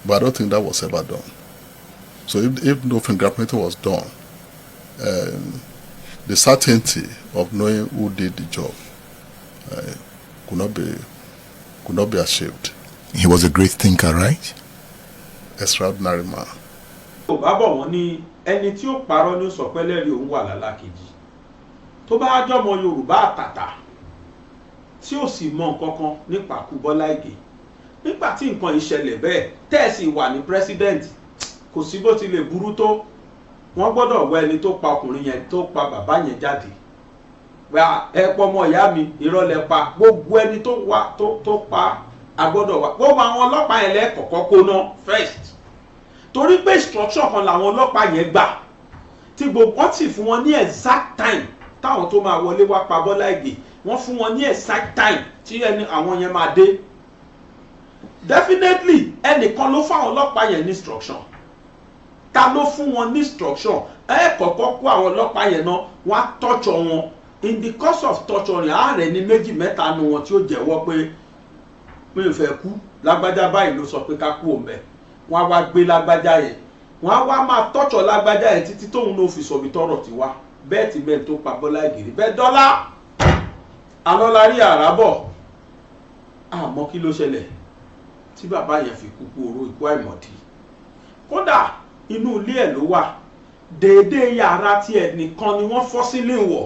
But I don't think that was ever done. So if no fingerprinting was done, the certainty of knowing who did the job could not be achieved. He was a great thinker, right? Extraordinary man. Bàbá wọn ní ẹni tí ó parọ́ ní sọ pé lẹ́rìí òun wà lálákejì. Tó bá jọmọ Yorùbá àtàtà tí ó sì mọ nǹkan kan nípa ikú Bola Ige. Nígbà tí nǹkan ìṣẹ̀lẹ̀ bẹ́ẹ̀ tẹ́ẹ̀sì wà ní president kò sí bó ti lè burú tó wọ́n gbọ́dọ̀ wọ ẹni tó pa ọkùnrin yẹn tó pa bàbá yẹn jáde. Ẹ pọ̀ ọmọ ìyá mi irọ́ lẹ pa gbogbo ẹni tó pa agbọ́dọ̀ wá gbogbo àwọn ọlọ́pàá yẹn lẹ́kọ̀ọ́kọ́ kó ná first torí pé instruction kan làwọn ọlọ́pàá yẹn gbà tí gbogbo wọ́n sì fún wọn ní exact time táwọn tó máa wọlé wá pa Bola Ige wọ́n fún wọn ní exact time tí àwọn yẹn máa dé definitely ẹnìkan ló fáwọn ọlọ́pàá yẹn ní instruction ta ló fún wọn ní instruction kọ́kọ́ kó àwọn ọlọ́pàá yẹn náà wá torture wọn in the course of torturing ààrẹ ní méjì mẹ́ta nu wọn tí ó jẹ́wọ́ pé mi ò fẹ́ kú lágbájá báyìí ló sọ pé ká kú òun bẹ̀ wọ́n á wá gbé lágbájá yẹn wọ́n á wá máa tọ́jọ́ lágbájá yẹn títí tóun ló fi sọ̀bi tọ́rọ̀ ti wá bẹ́ẹ̀ tí bẹ́ẹ̀ tó pa Bola Ige bẹ́ẹ̀ dọ́là alọ́lárí àràbọ̀ àmọ́ kí ló ṣẹlẹ̀ tí bàbá yẹn fi kúkú oró ikú àìmọ̀dí kódà inú ilé ẹ̀ ló wà déédéé yàrá tí ẹ̀ nìkan ni wọ́n fọ́ sílé wọ̀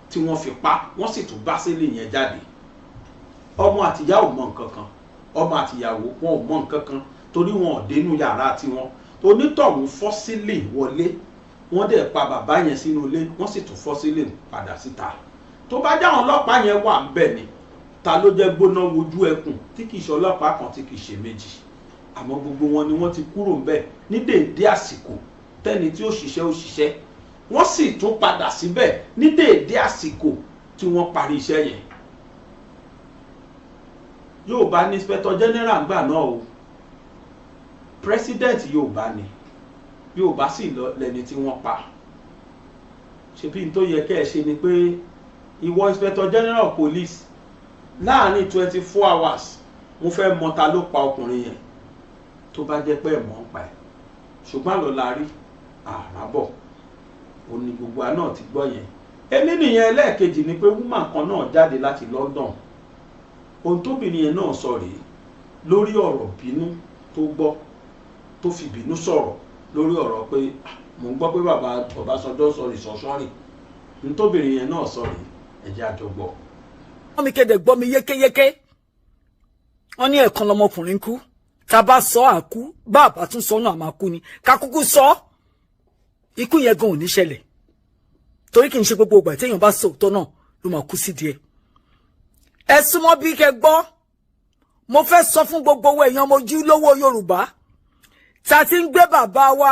tí wọ́n fi pa wọ́n sì tún bá sílé yẹn jáde ọmọ àtìyá ò mọ nǹkan kan ọmọ àtìyàwó wọn ò mọ nǹkan kan torí wọn ò dénú yàrá tiwọn onítọ̀hún fọ́ sílé wọlé wọ́n dẹ̀ pa bàbá yẹn sínú ilé wọ́n sì tún fọ́ sílé padà síta tó bá jáwọn ọlọ́pàá yẹn wà ń bẹ̀ ni ta ló jẹ́ gbóná wojú ẹkùn tí kìí ṣe ọlọ́pàá kan tí kìí ṣe méjì àmọ́ gbogbo wọn ni wọ́n ti kúrò ń bẹ̀ ní déédé àsìkò tẹ́ni tí ó ṣiṣẹ́ wọ́n sì tún padà síbẹ̀ ní déédé àsìkò tí wọ́n parí iṣẹ́ yẹn Yorùbá ní inspector general gbà náà o president Yorùbá ni Yorùbá sì lẹni tí wọ́n pa ṣebí n tó yẹ kẹ́ ẹ ṣe ni pé ìwọ inspector general police láàrin 24 hours mo fẹ́ mọ̀ ta ló pa ọkùnrin yẹn tó bá jẹ́ pé ẹ̀ mọ̀ ń pa ẹ̀ ṣùgbọ́n lọ la rí àràbọ̀ ó ní gbogbo àná ti gbọ́ yẹn ẹni nìyẹn ẹlẹ́ẹ̀kejì ni pé woman kan náà jáde láti London ohun tóbìnrin yẹn náà sọ rèé lórí ọ̀rọ̀ bínú tó gbọ́ tó fi bínú sọ̀rọ̀ lórí ọ̀rọ̀ pé mo ń gbọ́ pé bàbá Ọbásanjọ́ sọ ìsọ̀sọ́rìn ohun tóbìnrin yẹn náà sọ rèé ẹ jẹ́ a jọ gbọ́. wọ́n mi kéde gbọ́ mi yékéyéké wọ́n ní ẹ̀kan lọmọkùnrin kú tá a bá sọ àkú bá àbá tún sọ náà àmà kú ni ká kúkú sọ ikú yẹn gan ò ní ṣẹlẹ̀ torí kì í ṣe gbogbo ìgbà téèyàn bá sọ òótọ́ náà ló máa kú sí díẹ̀. ẹ súnmọ́ bí kẹ́ gbọ́ mo fẹ́ sọ fún gbogbo owó èèyàn mojú lówó Yorùbá tá ti ń gbé bàbá wa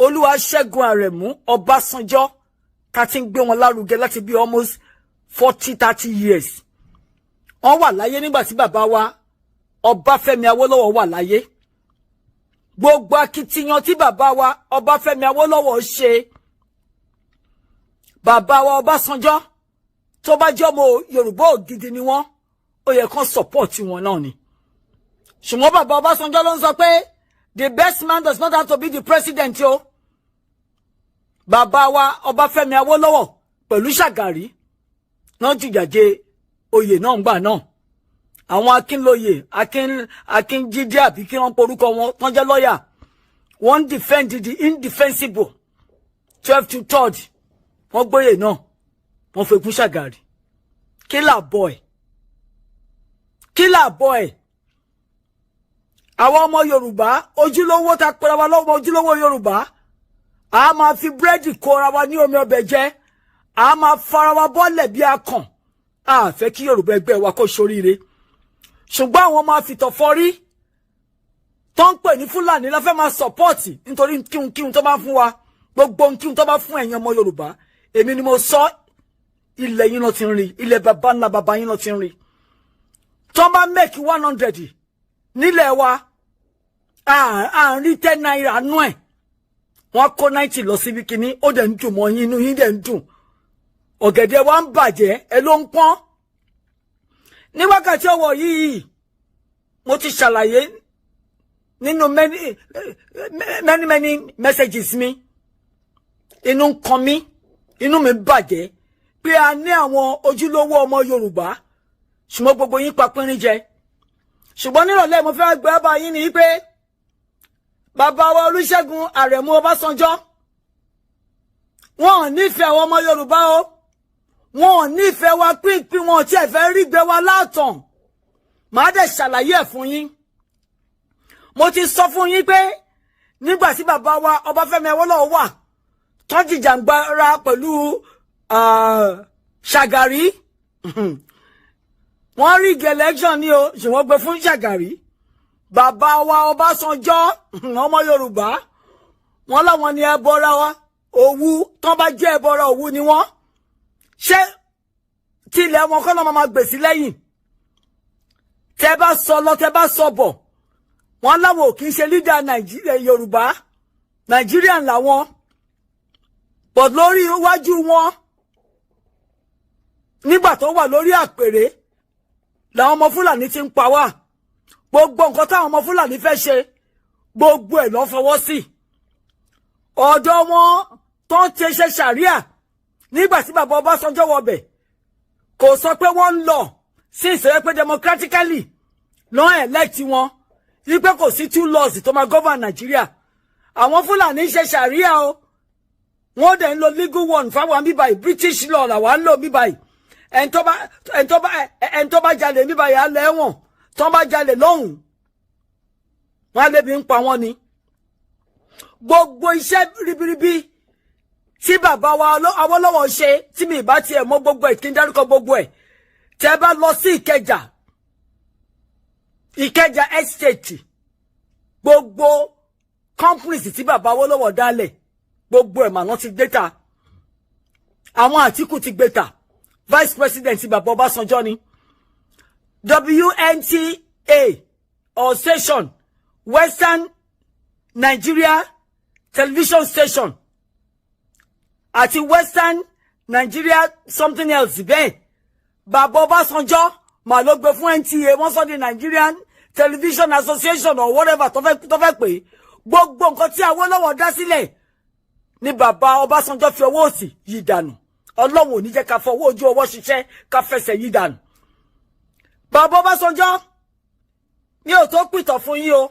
Olúwaṣẹ́gun Àrẹ̀mú Ọbásanjọ́ tá ti ń gbé wọn lárugẹ láti bí almost 40-30 years. Wọ́n wà láyé nígbà tí bàbá wa Ọbáfẹ́mi Awólọ́wọ̀ wà láyé. Gbogbo akitiyan tí bàbá wa Ọbáfẹ́mi Awólọ́wọ̀ ṣe, bàbá wa Ọbásanjọ́ tó bá jẹ́ ọmọ Yorùbá ògidì ni wọ́n, ó yẹ kán support wọn náà ni. Ṣùgbọ́n bàbá Ọbásanjọ́ ló ń sọ pé the best man does not have to be the president o. Bàbá wa Ọbáfẹ́mi Awólọ́wọ̀ pẹ̀lú Ṣàgàrí náà jìjàjẹ oyè náà ńgbà náà. Àwọn Akínlóye, Akínjídé àbí kí wọ́n porúkọ wọn tán jẹ́ lọ́yà. Wọ́n defend the indefensible. 12 to 3rd. Wọ́n gbóyè náà. Wọ́n fẹ́ kún Ṣàgàrí. Killer boy. Killer boy. Àwọn ọmọ Yorùbá, ojúlówó ta pera wa lọ́wọ́ ojúlówó Yorùbá. A máa fi búrẹ́dì kóra wa ní omi ọbẹ̀ jẹ. A máa fara wa bọ́lẹ̀ bí akàn. A fẹ́ kí Yorùbá ẹgbẹ́ wa kó ṣoríire. Ṣùgbọ́n àwọn máa fìtọ̀ Fori tó ń pè ní Fúlàní la fẹ́ máa sọ̀pọ́ọ̀tì nítorí kíhun tó bá fún wa. Gbogbo kíhun tó bá fún ẹ̀yin ọmọ Yorùbá. Èmi ni mo sọ ilẹ̀ yín lọ ti ń rí. Ilẹ̀ bàbá ńlá bàbá yín lọ ti ń rí. Tó bá make 100 nílẹ̀ wa, à ń rí 10 naira nú ẹ̀. Wọ́n kó 90 lọ síbi kíní, ó dẹ̀ ń dùn mọ́ yín, inú yín dẹ̀ ń dùn. Ọ̀gẹ̀dẹ̀ wa ń bàjẹ́, ẹ ló ń pọ́n. Ní wákàtí ọwọ́ yìí, mo ti ṣàlàyé nínú many messages mi. Inú ń kan mí, inú mi bàjẹ́ pé a ní àwọn ojúlówó ọmọ Yorùbá, ṣùgbọ́n gbogbo yín papínrín jẹ. Ṣùgbọ́n nírọ̀lẹ́ mo fẹ́ gbé bá yín ní pé bàbá wa Olúṣẹ́gun Àrẹ̀mú Ọbásanjọ́, wọn ò nífẹ̀ẹ́ àwọn ọmọ Yorùbá o. Wọn ò nífẹ̀ẹ́ wa pínpín, wọn tí ẹ fẹ́ rí gbé wa látàn. Màá dẹ̀ ṣàlàyé ẹ̀ fún yín. Mo ti sọ fún yín pé nígbà tí bàbá wa Ọbáfẹ́mi Awólọ́wọ̀ wà, tán jìjàǹgbara pẹ̀lú Ṣàgàrí. Wọ́n rí election ní o, ṣùgbọ́n gbé fún Ṣàgàrí. Bàbá wa Ọbásanjọ́, ọmọ Yorùbá, wọ́n láwọn ni ẹbọra wa, Òwu, tán bá jẹ́ ẹbọra Òwu ni wọ́n. Ṣé tilẹ̀ wọn kọ́ ló máa gbèsè lẹ́yìn? Tẹ́ bá sọ lọ, tẹ́ bá sọ bọ̀. Wọ́n láwọn ò kì í ṣe leader Nàìjíríà Yorùbá. Nigerian làwọn. But lórí iwájú wọn, nígbà tó wà lórí àpèrè, làwọn ọmọ Fúlàní ti ń pa wá. Gbogbo nǹkan táwọn ọmọ Fúlàní fẹ́ ṣe, gbogbo ẹ̀ ló fọwọ́ sí. Ọ̀dọ̀ wọn tó ń ṣe ṣàríà. Nígbà tí bàbá Ọbásanjọ́ wọbẹ̀, kò sọ pé wọ́n ń lọ sí ìṣẹ̀lẹ̀ pé democratically lọ́n elect wọn, wípé kò sí 2 laws tó máa govern Nigeria. Àwọn Fúlàní ń ṣe ṣàríà o. Wọ́n dẹ̀ ń lo legal one fáwọn bíbáyìí, British law làwọn ń lò bíbáyìí. Ẹni tó bá jalè bíbáyìí á lẹ́wọ̀n, tó bá jalè lọ́hùn, wọ́n á lébi ń pa wọ́n ni. Gbogbo iṣẹ́ ribiribi tí bàbá wa Awólọ́wọ̀ ṣe, tí mi bá tiẹ̀ mọ̀ gbogbo ẹ̀, kí n dárúkọ gbogbo ẹ̀. Tẹ́ bá lọ sí Ìkẹjà estate, gbogbo companies tí bàbá Awólọ́wọ̀ dálẹ̀, gbogbo ẹ̀ mà náà ti gbé ta. Àwọn Àtíkù ti gbé ta. Vice President bàbá Ọbásanjọ́ ni. WNTA or station, Western Nigeria Television Station, àti Western Nigeria something else bẹ́ẹ̀. Bàbá Ọbásanjọ́ mà ló gbé fún NTA, wọ́n sọ di Nigerian Television Association or whatever tó fẹ́ pè. Gbogbo nǹkan tí Awólọ́wọ̀ dá sílẹ̀ ni bàbá Ọbásanjọ́ fi ọwọ́ òsì yí dànù. Ọlọ́run ò ní jẹ́ ká fọwọ́ ojú ọwọ́ ṣiṣẹ́ ká fẹsẹ̀ yí dànù. Bàbá Ọbásanjọ́, mi ò tó pìtàn fún yín o.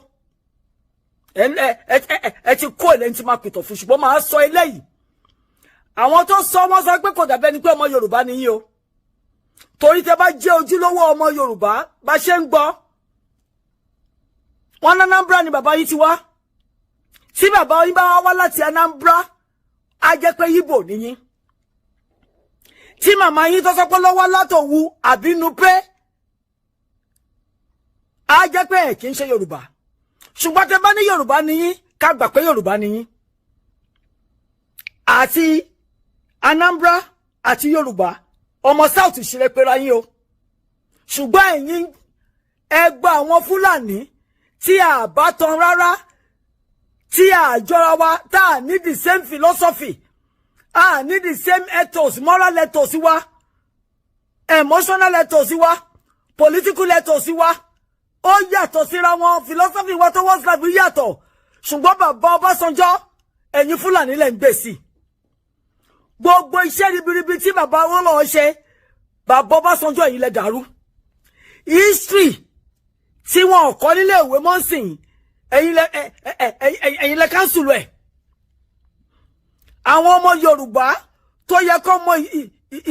Ẹ ti kó ilẹ̀ ní ti máa pìtàn fún, ṣùgbọ́n máa sọ eléyìí. Àwọn tó sọ wọ́n sọ pé kò dàbẹ́ ni pé ọmọ Yorùbá ni yín o. Torí tẹ́ bá jẹ́ ojúlówó ọmọ Yorùbá bá ṣe ń gbọ́. Wọ́n ní Anambra ni bàbá yìí ti wá. Tí bàbá yín bá wá láti Anambra, á jẹ́ pé Yíbò ni yín. Tí màmá yín tó sọ pé lọ́wọ́ látòwu àbínú pé, á jẹ́ pé ẹ̀ kì í ṣe Yorùbá. ṣùgbọ́n tẹ́ bá ní Yorùbá ni yín ká gbà pé Yorùbá ni yín àti Anambra àti Yorùbá ọmọ South ṣeré pera yín o ṣùgbọ́n ẹ̀yin ẹgbà àwọn Fúlàní tí a bá tan rárá tí a jọra wa tá a ní the same philosophy a ní the same ethos moral ethos wa emotional ethos wa political ethos wa ó yàtọ̀ síra wọn philosophy wa towards life yàtọ̀ ṣùgbọ́n bàbá Ọbásanjọ́ ẹ̀yin Fúlàní lẹ́ ń gbé sí gbogbo iṣẹ́ ribiribi tí bàbá wọn lọ ṣe bàbá Ọbásanjọ́ yìí lẹ dàrú history tí wọn kọ́ nílé ìwé mọ́sìn ẹ̀yin lẹ cancel ẹ̀ àwọn ọmọ Yorùbá tó yẹ kó mọ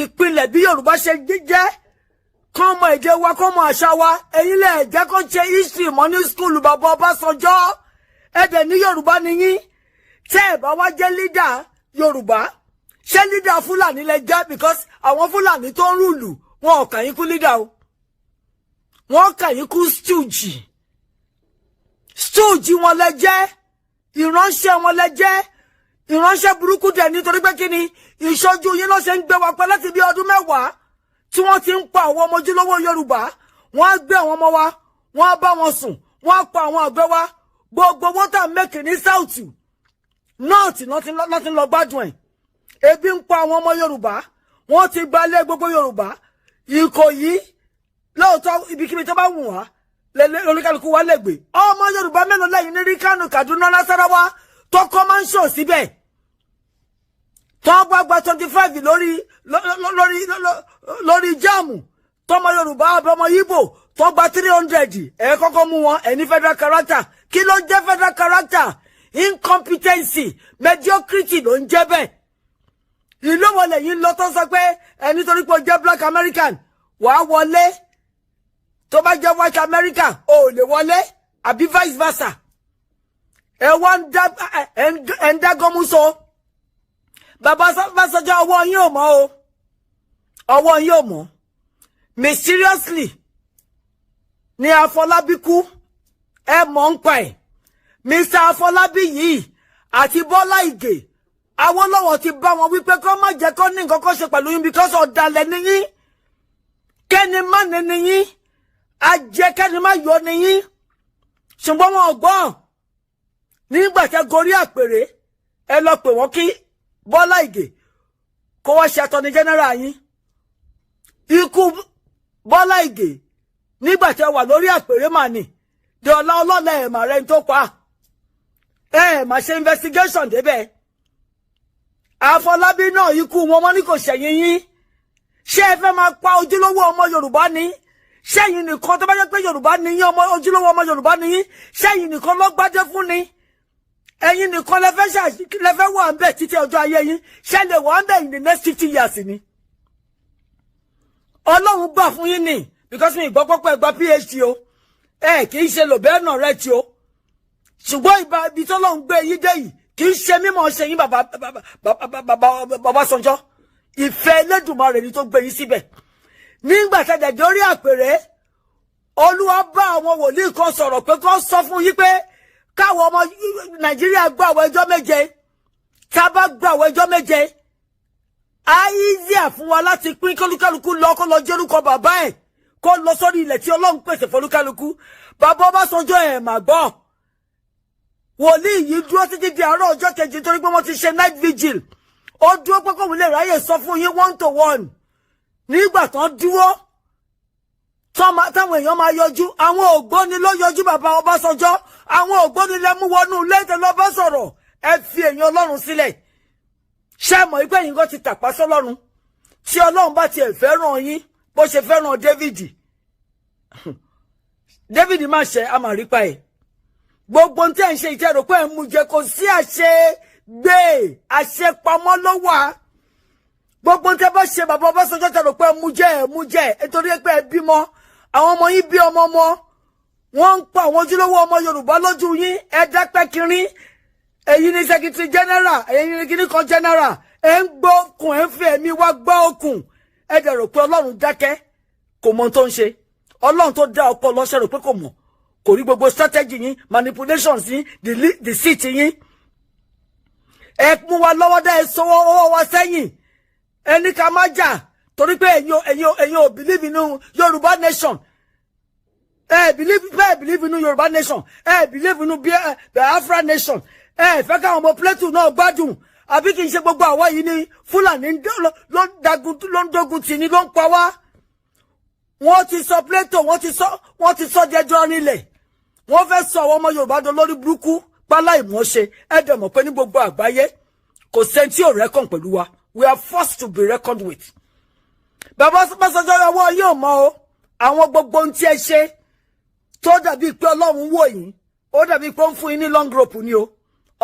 ìpìlẹ̀ bí Yorùbá ṣe jẹ́ kó mọ èdè wa kó mọ àṣà wa ẹ̀yin lẹ jẹ́ kó ṣe history mọ́ ní school bàbá Ọbásanjọ́ ẹ̀dẹ̀ ní Yorùbá ni yín tẹ́ ẹ̀ bá wá jẹ́ leader Yorùbá ṣé leader Fúlàní lẹ jẹ́ because àwọn Fúlàní tó ń rúlù wọn ò kà yín kú leader o wọ́n kà yín kú stooge wọn lẹ jẹ́ ìránṣẹ́ wọn lẹ jẹ́ ìránṣẹ́ burúkú dẹ̀ nítorí pé kí ni ìṣojú yín ló ṣe ń gbé wa pẹ́ láti bí ọdún mẹ́wàá tí wọ́n ti ń pa àwọn ọmọ ojúlówó Yorùbá wọ́n á gbé àwọn ọmọ wa wọ́n á bá wọn sùn wọ́n á pa àwọn àgbẹ̀ wa gbogbo owó tá mẹ́kì ní South North láti lọ gbádùn ẹ̀ ebi ń pa àwọn ọmọ Yorùbá wọ́n ti gbalẹ̀ gbogbo Yorùbá Ìkòyí lóòótọ́ ibikíbi tó bá wù wá lóníkàlùkù wa lẹ́gbẹ̀ẹ́ ọmọ Yorùbá mélòó lẹ́yìn ní rí Kánò Kaduna Nasarawa tó kọ́ máa ń ṣò síbẹ̀ tó bá gba 25 lórí jáàmù tọmọ Yorùbá àbọmọ Ìgbò tó gba 300 ẹ kọ́kọ́ mú wọn ẹni federal character kí ló ń jẹ́ federal character incompetency mediocrity ló ń jẹ́ bẹ́ẹ̀ ìlú wo lẹ́yìn lọ tó sọ pé ẹni torí pé ó jẹ́ black American wàá wọlé tó bá jẹ́ white America ò lè wọlé àbí vice versa ẹ wá ń dágọ́mú so bàbá Ọbásanjọ́ ọwọ́ yín ò mọ́ o ọwọ́ yín ò mọ́ mysteriously ni Afọlábí kú ẹ mọ̀ ń pa ẹ̀ Mr. Afọlábí yìí àti Bọ́lá Ìgè Awólọ́wọ̀ ti bá wọn wípé kó má jẹ́ kó ní nǹkan kan ṣe pẹ̀lú yín because ọ̀dàlẹ̀ ni yín kẹ́ni má ní ni yín ajẹ́ kẹ́ni má yọ ni yín ṣùgbọ́n wọn gbọ́n nígbà tẹ́ gorí àpèrè ẹ lọ pè wọ́n kí Bọ́lá Ìgè kó wá ṣe attorney general yín ikú Bọ́lá Ìgè nígbà tẹ́ wà lórí àpèrè mà ní di ọ̀la ọlọ́lẹ̀ ẹ̀ mà rẹ̀ ń tó pa ẹ̀ mà ṣe investigation débẹ̀ Afọlábí náà ikú wọn ní kò ṣẹ̀yìn yín ṣé ẹ fẹ́ máa pa ojúlówó ọmọ Yorùbá ní ṣẹ́yìn nìkan tó bá jẹ́ pé Yorùbá ní yín ọmọ ojúlówó ọmọ Yorùbá ní yín ṣẹ́yìn nìkan ló gbádé fún ni ẹ̀yin nìkan lẹ́fẹ́ wà ń bẹ̀ títí ọjọ́ ayé yín ṣé lè wà ń bẹ̀ in the next 50 years ni Ọlọ́run gbà fún yín ni because mi ìgbọ́ pọ́pọ́ ẹgbà PhD o kì í ṣe lòbẹ́ náà rẹ̀ tí o ṣùgbọ́n ibi tó lọ́n gbé yín dé yìí kì í ṣe mímọ̀ ṣe yín bàbá Ọbásanjọ́ ìfẹ́ Elédùmarè ni tó gbé yín síbẹ̀ nígbà tẹ́jẹ̀ dórí àpèrè Olúwa bá àwọn wòlíì kan sọ̀rọ̀ pé kó sọ fún yín pé káwọn ọmọ Nàìjíríà gbọ́ àwọn ẹjọ́ méje tá bá gbọ́ àwọn ẹjọ́ méje easier fún wa láti pín kólúkálukú lọ kó lọ jórúkọ bàbá ẹ̀ kó lọ sórí ilẹ̀ tí Ọlọ́run pèsè fólúkálukú bàbá Ọbásanjọ́ ẹ̀ mà gbọ́ wòlíì yìí dúró títí di àárọ̀ ọjọ́ kejì torí pé wọ́n ti ṣe night vigil ó dúró pé kóun lè ráyè sọ fún yín 1-to-1 nígbà tán dúró táwọn èèyàn máa yọjú àwọn ògbóni ló yọjú bàbá Ọbásanjọ́ àwọn ògbóni lẹ mú wọnú ilé tẹ́ lọ bá sọ̀rọ̀ ẹ fi èèyàn Ọlọ́run sílẹ̀ ṣé mọ̀ wípé yín kan ti tàpá sọ́lọ́run tí Ọlọ́run bá tiẹ̀ fẹ́ràn yín bó ṣe fẹ́ràn David máa ṣe àmàrípa ẹ̀ gbogbo tí ẹ̀ ń ṣe ìtẹ́rò pé ẹ̀ mú jẹ kò sí àṣepamọ́ ló wà gbogbo tí ẹ bá ṣe bàbá Ọbásanjọ́ tẹ́rò pé ẹ̀ mú jẹ nítorí pé ẹ bímọ àwọn ọmọ yín bí ọmọ wọ́n ń pa àwọn ojúlówó ọmọ Yorùbá lójú yín ẹ dápẹ́ kiri èyí ni secretary general èyí ni kíní kan general ẹ ń gbọ́ okùn ẹ ń fi ẹ̀mí wá gbọ́ okùn ẹ dẹ̀ rò pé Ọlọ́run dákẹ́ kò mọ tó ń ṣe Ọlọ́run tó dá ọpọlọ ṣe rò pé kò mọ̀ kò rí gbogbo strategy yín manipulations yín deceit yín ẹ mú wa lọ́wọ́ dá ẹ sọ́wọ́ ọwọ́ wa sẹ́yìn ẹni ká má jà torí pé ẹ̀yin ò believe inú Yorùbá nation believe inú Yorùbá nation believe inú Biafra nation fẹ́ káwọn ọmọ Plateau náà gbádùn àbí kì í ṣe gbogbo àwa yìí ni Fúlàní ló ń dogun tì ní ló ń pa wá wọ́n ti sọ Plateau wọ́n ti sọ jẹjọ́ nílẹ̀ wọ́n fẹ́ sọ àwọn ọmọ Yorùbá dán lórí burúkú pálá ìmọ̀ọ́ṣe ẹ̀dẹ̀ mọ̀ pé ní gbogbo àgbáyé kò sẹ́ni tí ò rẹ́kọ̀n pẹ̀lú wa we are forced to be reckoned with. bàbá Ọbásanjọ́ ọwọ́ yóò mọ o àwọn gbogbo ohun tí ẹ ṣe tó dàbí pé Ọlọ́run wò yín ó dàbí pé ó ń fún yín ní long rope ni o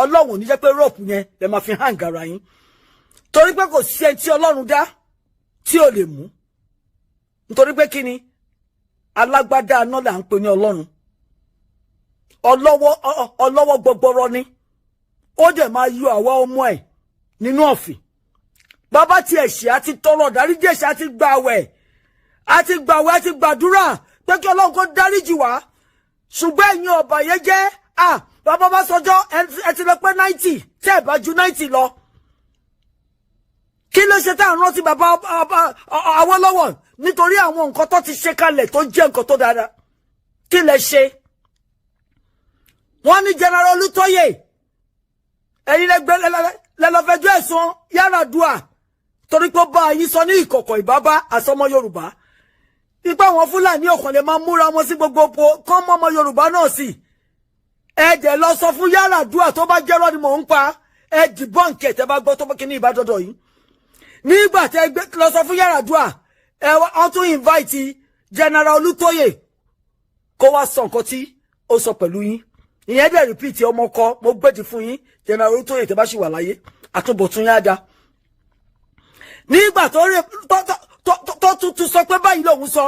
Ọlọ́run ò ní jẹ́ pé rope yẹn lè máa fi hang ara yín torí pé kò sí ẹni tí Ọlọ́run dá tí ò lè mú nítorí pé kí ni alágbádá aná là ń pè ní Ọlọ́run ọlọ́wọ́ gbọgbọrọ ni ó dẹ̀ máa yọ àwa ọmọ ẹ̀ nínú ọ̀fìn bàbá tí ẹ̀ṣẹ̀ àti tọrọ dáríjì ẹ̀ṣẹ̀ àti gbàwẹ̀ àti gbàdúrà pé kí Ọlọ́run kó dáríjì wá ṣùgbọ́n ẹ̀yin ọba yẹn jẹ́ bàbá Ọbásanjọ́ ẹ ti lọ pé 90 tẹ́ ẹ̀ bá ju 90 lọ kí ló ṣe tá à ń rántí bàbá Awólọ́wọ̀ nítorí àwọn nǹkan tó ti ṣe kalẹ̀ tó jẹ́ nǹkan tó dára kí lẹ ṣe wọ́n ní General Olútóyè ẹ̀yin lẹ́lọ́fẹ́jọ́ ẹ̀sùn Yar'Adua torí pé ó bá yín sọ ní ìkọ̀kọ̀ ìbábá àsọmọ Yorùbá ipa àwọn Fúlàní ọ̀kan lè máa múra wọn sí gbogbo kán mọ́ ọmọ Yorùbá náà sí ẹ̀jẹ̀ lọ sọ fún Yar'Adua tó bá jẹ́rọ́ ni mò ń pa debunk ẹ̀ tẹ́ bá gbọ́ tó bá kíní ìbádọ́dọ̀ yìí nígbà tẹ́ lọ sọ fún Yar'Adua wọ́n tún invite General Olútóyè kó wá sọ nǹkan tí ó sọ pẹ̀lú yín ìyẹn dẹ̀ repeat ọmọ kọ mo gbẹ́dì fún yín General Olútóyè tẹ́ bá ṣì wà láyé àtúbọ̀tún yá da nígbà tó tún sọ pé báyìí lòun sọ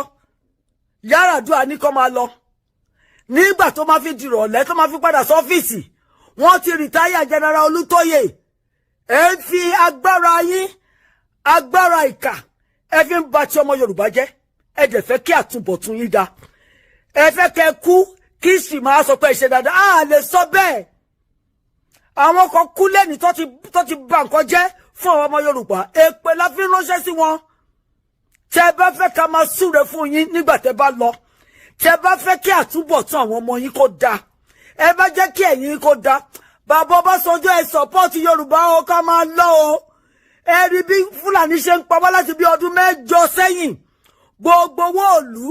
Yar'Adua ní kó máa lọ nígbà tó máa fi dìrọ̀lẹ́ tó máa fi padà sọ́fíìsì wọ́n ti rìtáyà General Olútóyè ẹ ń fi agbára yín agbára ìkà ẹ fi ń ba ti ọmọ Yorùbá jẹ́ ẹ dẹ̀ fẹ́ kí àtúbọ̀tún yín da ẹ fẹ́ kẹ́ kú kí sì máa sọ pé ẹ ṣe dáadáa lè sọ bẹ́ẹ̀ àwọn kan kú lẹ́ni tó ti bà nǹkan jẹ́ fún àwọn ọmọ Yorùbá èpè la fi ránṣẹ́ sí wọn tẹ́ bá fẹ́ ká máa súre fún yín nígbà tẹ́ bá lọ tẹ́ bá fẹ́ kí àtúbọ̀tán àwọn ọmọ yín kó da ẹ bá jẹ́ kí ẹ̀yin kó da bàbá Ọbásanjọ́ ẹ support Yorùbá o ká máa lọ o ẹ rí bí Fúlàní ṣe ń pa wá láti bí ọdún 8 sẹ́yìn gbogbo owó òlú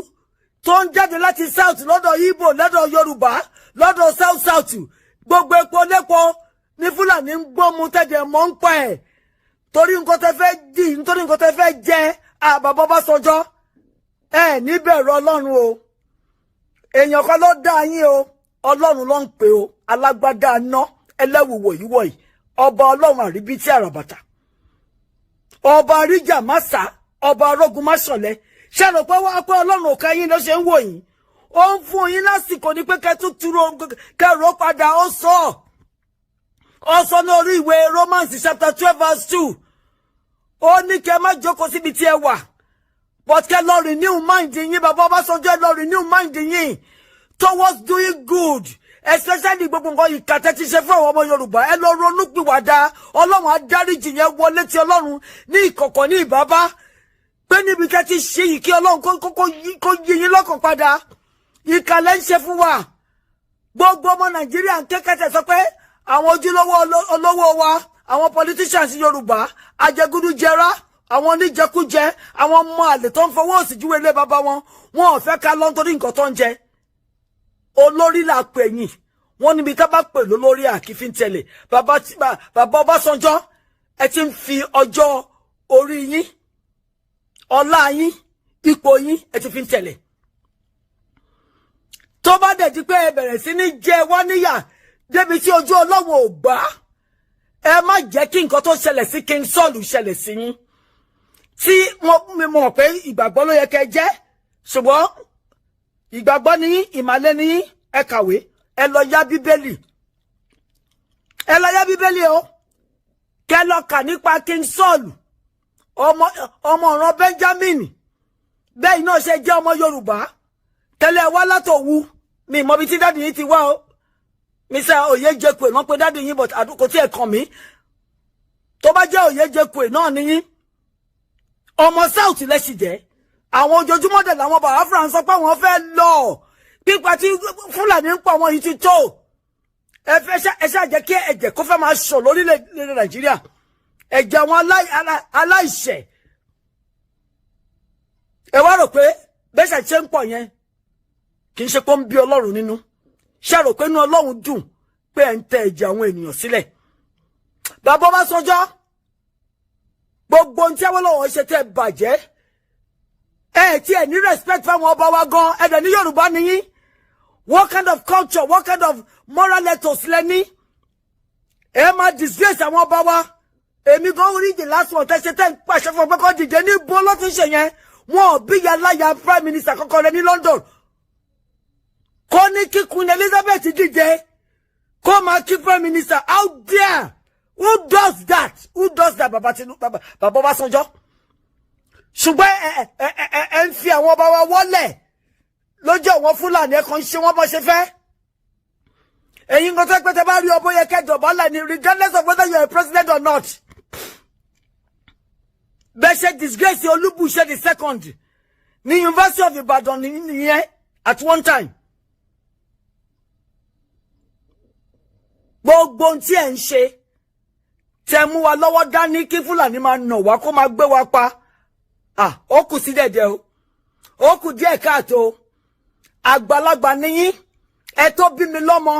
tó ń jáde láti south lọ́dọ̀ Igbo lọ́dọ̀ Yorùbá lọ́dọ̀ south gbogbo epo lépo ní Fúlàní ń gbómu tẹ́jẹ̀ mọ́ ń pa ẹ̀ torí nǹkan tẹ́ fẹ́ dì nítorí nǹkan tẹ́ fẹ́ jẹ bàbá Ọbásanjọ́ ẹ níbẹ̀rù Ọlọ́run o èèyàn kan ló dá yín o Ọlọ́run ló ń pè o alágbádá ná ẹlẹ́wùwọ̀ yìí ọba Ọlọ́run àríbí tí àràbàtà ọba àríjà másà ọba arógun máṣọ̀lẹ̀ ṣe rò pé wá pé Ọlọ́run òkè yín ló ṣe ń wò yín ó ń fún yín lásìkò ní pé kẹtùtùrò kẹrò padà ó sọ lórí ìwé Romans chapter 12 verse 2 ó ní kẹ má jókòó síbi tí ẹ wà but kẹ lọ renew mind yín bàbá Ọbásanjọ́ lọ renew mind yín towards doing good especially gbogbo nǹkan ìkàtẹ́ ti ṣe fún àwọn ọmọ Yorùbá ẹ lọ ronú pìwàdà Ọlọ́run adáríjì yẹn wọlé tí Ọlọ́run ní ìkọ̀kọ̀ ní ìbábá pé níbi kẹ́ ti ṣe yìí kí Ọlọ́run kó yí yín lọ́kàn padà ìkàlẹ̀ ń ṣe fún wa gbogbo ọmọ Nàìjíríà ń kékẹ́tẹ̀ sọ pé àwọn ojúlówó olówó wa àwọn politicians Yorùbá ajẹgúdú jẹrá àwọn oníjẹkújẹ àwọn ọmọ àlè tó ń fọwọ́ òsì júwe ilé bàbá wọn ò fẹ́ ká lọ nítorí nǹkan tó ń jẹ olórí là pè yín wọn níbi ká bá pè lólórí àkífín tẹ̀lé bàbá Ọbásanjọ́ ẹ ti ń fi ọjọ́ orí yín ọlá yín ipò yín ẹ ti fi ń tẹ̀lé tó bá dẹ̀ di pé ẹ bẹ̀rẹ̀ sí ní jẹ wá níyà débi tí ojú Ọlọ́run ò gbà ẹ má jẹ́ kí nǹkan tó ṣẹlẹ̀ sí King Saul ṣẹlẹ̀ sí yín tí mi mọ̀ pé ìgbàgbọ́ ló yẹ kẹ́ jẹ́ ṣùgbọ́n ìgbàgbọ́ ní ìmàlẹ́ ní ẹ kàwé ẹ lọ yá Bíbélì o kẹ́ lọ kà nípa King Saul ọmọ ọ̀ràn Benjamin bẹ́ẹ̀ náà ṣe jẹ́ ọmọ Yorùbá tẹ́lẹ̀ wá látòwu mi mọ bí tí dáàdì yín ti wá o Mr. Oyejekwe wọ́n pe dáàdì yín but àdúkò tí ẹ kàn mí tó bá jẹ́ Oyejekwe náà ni yín ọmọ south lẹ́sì jẹ́ àwọn ojoojúmọ́ dẹ̀ làwọn Biafra ń sọ pé wọ́n fẹ́ lọ pípa tí Fúlàní ń pa wọn yìí ti tó ẹ ṣáà jẹ́ kí ẹ̀jẹ̀ kó fẹ́ máa ṣàn lórílẹ̀-èdè Nàìjíríà ẹ̀jẹ̀ àwọn aláìṣẹ̀ ẹ wá rò pé bẹ́sẹ̀ ṣe ń pọ̀ yẹn kì í ṣe pé ó ń bí Ọlọ́run nínú ṣe rò pé inú Ọlọ́run dùn pé ẹ̀ ń tẹ ẹ̀jẹ̀ àwọn ènìyàn sílẹ̀ bàbá Ọbásanjọ́ gbogbo ohun tí Awólọ́wọ̀ ṣe tẹ́ bàjẹ́ tí ẹ ní respect fáwọn ọba wa gan ẹ dẹ̀ ní Yorùbá nìyí what kind of culture what kind of moral ethos lẹ́ni ẹ máa disgrace àwọn ọba wa èmi gan rí the last one tẹ́ ṣe tẹ́ ń pàṣẹ fún ọgbẹ́ kan dìde ní ibo ló ti ń ṣe yẹn wọn ò bí yaláya prime minister kọ́kọ́ rẹ ní London kó ní kí Queen Elizabeth dìde kó máa kí prime minister out there who does that baba Ọbásanjọ́ ṣùgbọ́n ẹ ń fi àwọn ọba wa wọlẹ̀ lójú àwọn Fúlàní ẹ kàn ń ṣe wọ́n bó ṣe fẹ́ ẹ̀yin kan tó pẹ́ tẹ́ bá rí ọbọ̀ yẹ kẹ́ dọ̀bálẹ̀ ni regardless of whether you are a president or not bẹ́ẹ̀ ṣe disgrace Olúbùṣe the second ní University of Ibadan nìyẹn at one time gbogbo ohun tí ẹ̀ ń ṣe tẹ́ mú wa lọ́wọ́ dání kí Fúlàní máa nà wá kó máa gbé wa pa ó kù sí dẹ̀dẹ̀ o ó kù díẹ̀ káàtó àgbàlagbà níyín ẹ tó bí mi lọ́mọ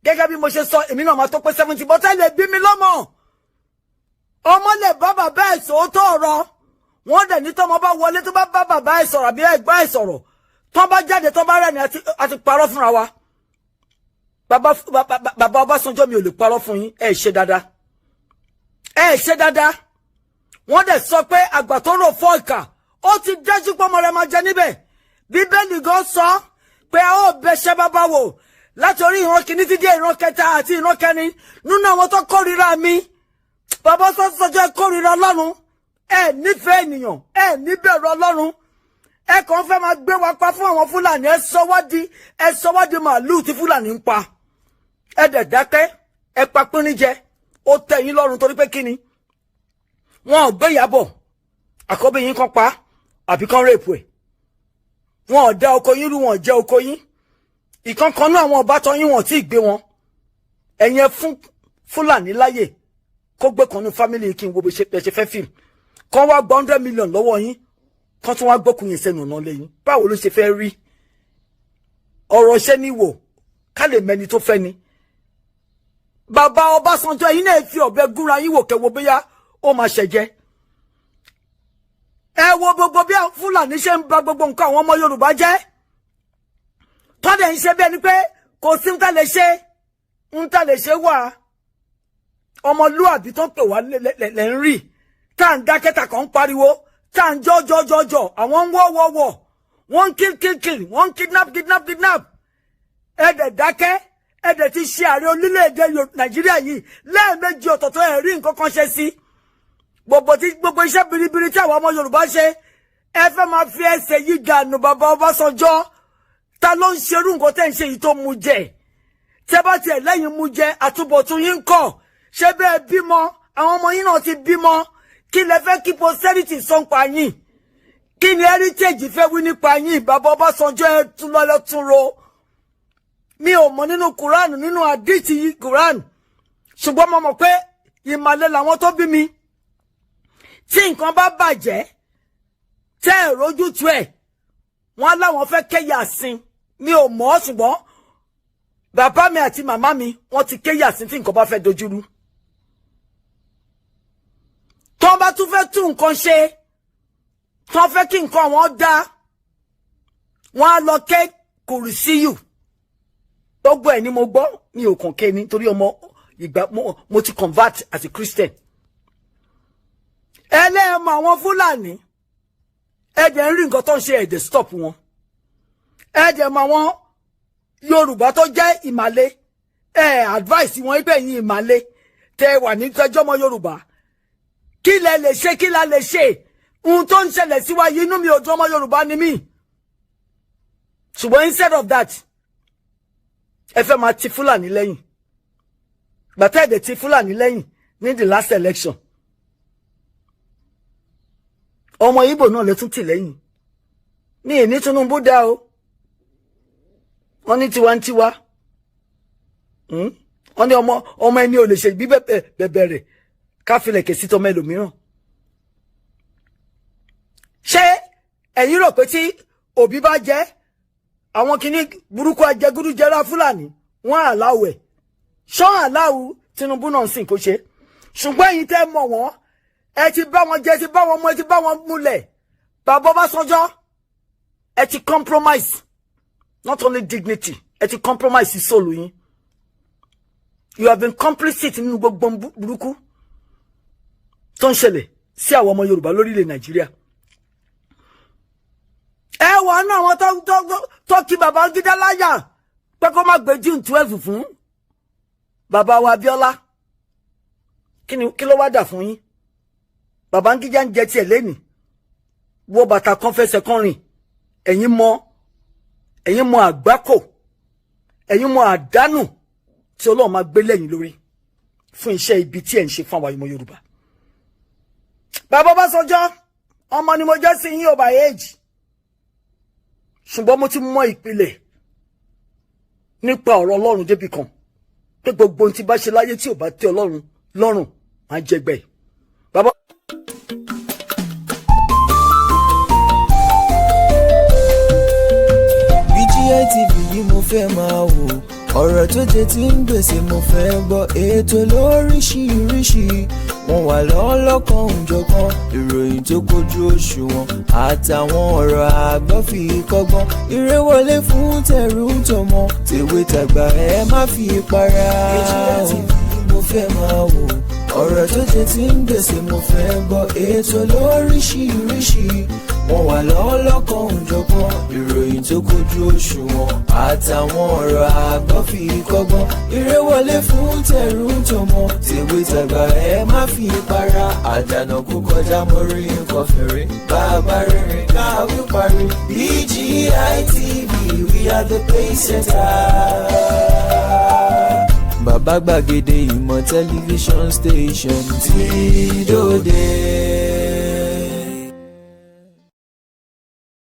gẹ́gẹ́ bí mo ṣe sọ èmi náà máa tó pé 70 bọ́tẹ́ lè bí mi lọ́mọ ọmọ lè bá bàbá ẹ̀ sòótọ́ ọ̀rọ̀ wọ́n dẹ̀ ní tọ́mọ bá wọlé tó bá bá bàbá ẹ̀ sọ̀rọ̀ àbí ẹ̀gbọ́n ẹ̀ sọ̀rọ̀ tọ́ bá jáde tọ́ bá rẹ̀ ní àti parọ́ fúnra wa bàbá Ọbásanjọ́ mi ò lè parọ́ fún yín ẹ ṣe dáadáa wọ́n dẹ̀ sọ pé àgbà tó rò fọ́ ìkà ó ti dájú pé ọmọ rẹ̀ máa jẹ níbẹ̀ Bíbélì gan sọ pé a ó bẹ̀ṣẹ̀ bàbá wò láti orí ìran kìíní títí dé ìran kẹta àti ìran kẹrin nínú àwọn tó kórìíra mi bàbá Ọbásanjọ́ kórìíra Ọlọ́run ẹ nífẹ̀ẹ́ ènìyàn ẹ níbẹ̀rù Ọlọ́run ẹ kàn fẹ́ máa gbé wa pa fún àwọn Fúlàní ẹ sọ wá di màálù tí Fúlàní ń pa ẹ dẹ̀ dákẹ́ ẹ pa pínrín jẹ ó tẹ́ yín lọ́rùn torí pé kíni wọn ò gbé Ìyábọ̀ àkọ́bí yín kan pa àbí kan rèpù ẹ̀ wọn ò dá oko yín rú wọn ò jẹ oko yín ìkankanú àwọn ọbátan yín wọn ò tí ì gbé wọn ẹ̀yin fún Fúlàní láyè kó gbé kan ní fámìlì kí n wo bó ṣe fẹ́ fíìmù kan wá gba 100 million lọ́wọ́ yín kan tún wá gbókùn yín sẹ́nu ọ̀nà lẹ́yìn báwo ló ṣe fẹ́ rí ọ̀rọ̀ ṣẹ́ ní wò ká lè mẹni tó fẹ́ ni bàbá Ọbásanjọ́ ẹ̀yin náà fi ọ̀bẹ gúnra yín wò kẹwo bóyá ó máa ṣẹ̀jẹ̀ ẹ wo gbogbo bí Fúlàní ṣe ń ba gbogbo nǹkan àwọn ọmọ Yorùbá jẹ́ tọ́dẹ̀ ń ṣe bí ẹni pé kò sí ń tá lè ṣe wà ọmọlúàbí tó ń pè wá lẹ̀ ń rí tá à ń dákẹ́ta kan ń pariwo tá à ń jọ́jọ́jọ́jọ́ àwọn ń wọ́wọ́wọ́ wọ́n ń kill wọ́n ń kidnap ẹ̀dẹ̀ dákẹ́ ẹ̀dẹ̀ ti ṣe ààrẹ orílẹ̀-èdè Nàìjíríà yìí lẹ́ẹ̀mejì ọ̀tọ̀ọ̀tọ̀ ẹ̀ rí nǹkan kan ṣe sí gbogbo iṣẹ́ biribiri tí àwọn ọmọ Yorùbá ṣe ẹ fẹ́ máa fi ẹsẹ̀ yìí dànù bàbá Ọbásanjọ́ ta ló ń ṣerú nǹkan tẹ́ ń ṣe yìí tó mú jẹ tẹ́ bá tiẹ̀ lẹ́yìn mú jẹ àtúbọ̀tún yín kọ̀ ṣé bẹ́ẹ̀ bímọ àwọn ọmọ yín náà ti bímọ kí lẹ fẹ́ kí posterity sọ nípa yín kí ni heritage fẹ́ wí nípa yín bàbá Ọbásanjọ́ ẹ tún lọ́lọ́ tún ro mi ò mọ̀ nínú Quran nínú àdìtì Quran ṣùgbọ́n mo mọ̀ pé ìmàlẹ̀ làwọn tó bí mi tí nǹkan bá bàjẹ́ tẹ́ ẹ̀ rójú tu ẹ̀ wọ́n láwọn fẹ́ kéyà sin mi ò mọ̀ ọ́ ṣùgbọ́n bàbá mi àti màmá mi wọ́n ti kéyà sin tí nǹkan bá fẹ́ dojúrú tó bá tún fẹ́ tún nǹkan ṣe tó fẹ́ kí nǹkan wọn dá wọ́n á lọ ké kùrìsíyù gbogbo ẹ̀ ni mo gbọ́ mi ò kàn ké ní torí ọmọ ìgbà mo ti convert as a Christian ẹlẹ́ẹ̀mọ àwọn Fúlàní ẹ̀jẹ̀ ń rí nǹkan tó ń ṣe ẹ̀dẹ̀ stop wọn ẹ̀jẹ̀ mọ àwọn Yorùbá tó jẹ́ ìmàle advice wọn pé yín ìmàle tẹ wà ní tẹjọ́ mọ́ Yorùbá kí lẹ lè ṣe kí la lè ṣe ohun tó ń ṣẹlẹ̀ sí wa yìí inú mi ò dùn ọmọ Yorùbá ni mí ṣùgbọ́n instead of that ẹ fẹ́ máa ti Fúlàní lẹ́yìn gbàtà ẹ̀dẹ̀ ti Fúlàní lẹ́yìn ní the last election ọmọ Ìgbò náà lè tún tì lẹ́yìn ní ìní Tinubu dá o wọ́n ní tiwantiwa wọ́n ní ọmọ ẹni ò lè ṣe bí bẹ̀bẹ̀rẹ̀ káfílẹ̀ kèsì tọmọ ẹlòmíràn ṣé ẹ̀yin rò pé tí Òbí bá jẹ́ àwọn kìíní burúkú ajẹgúdújẹrá Fúlàní wọ́n àláwẹ̀ ṣọ́ àláwù Tinubu náà sìn kó ṣe ṣùgbọ́n ẹ̀yin tẹ́ mọ̀ wọ́n ẹ ti bá wọn jẹ ẹ ti bá wọn mú ẹ ti bá wọn múlẹ̀ bàbá Ọbásanjọ́ ẹ ti compromise not only dignity ẹ ti compromise sóòlù yín you have been complicit nínú gbogbo burúkú tó ń ṣẹlẹ̀ sí àwọn ọmọ Yorùbá lórílẹ̀ Nàìjíríà ẹ wà náà àwọn tó kí bàbá Gídá láyà pé kó má gbé June 12 fún bàbá wa Abíọ́lá kí ló wá dà fún yín bàbá Gídá ń jẹ tiẹ̀ lẹ́nìí wo bàtà kan fẹsẹ̀ kan rìn ẹ̀yin mọ àgbákò ẹ̀yin mọ àdánù tí Ọlọ́run máa gbé lẹ́yìn lórí fún iṣẹ́ ibi tí ẹ̀ ń ṣe fún àwọn ọmọ Yorùbá bàbá Ọbásanjọ́ ọmọ ni mo jẹ́ sí yín over age ṣùgbọ́n mo ti mọ ìpìlẹ̀ nípa ọ̀rọ̀ Ọlọ́run débi kan pé gbogbo ohun tí bá ṣe láyé tí ò bá tẹ́ Ọlọ́run lọ́rùn máa jẹgbẹ́ bàbá. BGI TV yìí mo fẹ́ máa wò ọ̀rọ̀ tó jẹ tí ń gbèsè mo fẹ́ gbọ́ ètò lóríṣiríṣi wọ́n wà lọ́lọ́kan òjọ̀kan ìròyìn tó kojú òṣùwọ̀n àtàwọn ọ̀rọ̀ àgbọ́ fi kọ́gbọ́n eré wọlé fún tẹ̀rù tọmọ tèwe tàgbà ẹ má fi para. BGI TV mo fẹ́ máa wò ọ̀rọ̀ tó jẹ tí ń gbèsè mo fẹ́ gbọ́ ètò lóríṣiríṣi wọ́n wà lọ́lọ́kan òjọ̀kan ìròyìn tó kojú òṣùwọ̀n àtàwọn ọ̀rọ̀ àgbọ́ fi kọ́gbọ́n eré wọlé fún tẹ̀rù tọmọ tèwe tàgbà ẹ má fi para àdànà kó kọjá mọ́rí nǹkan fèrè bàbá rere káwí parí BGI TV we are the pace setters. Bàbá gbàgede ìmọ̀ tẹlifíṣọ̀n station tí dòde.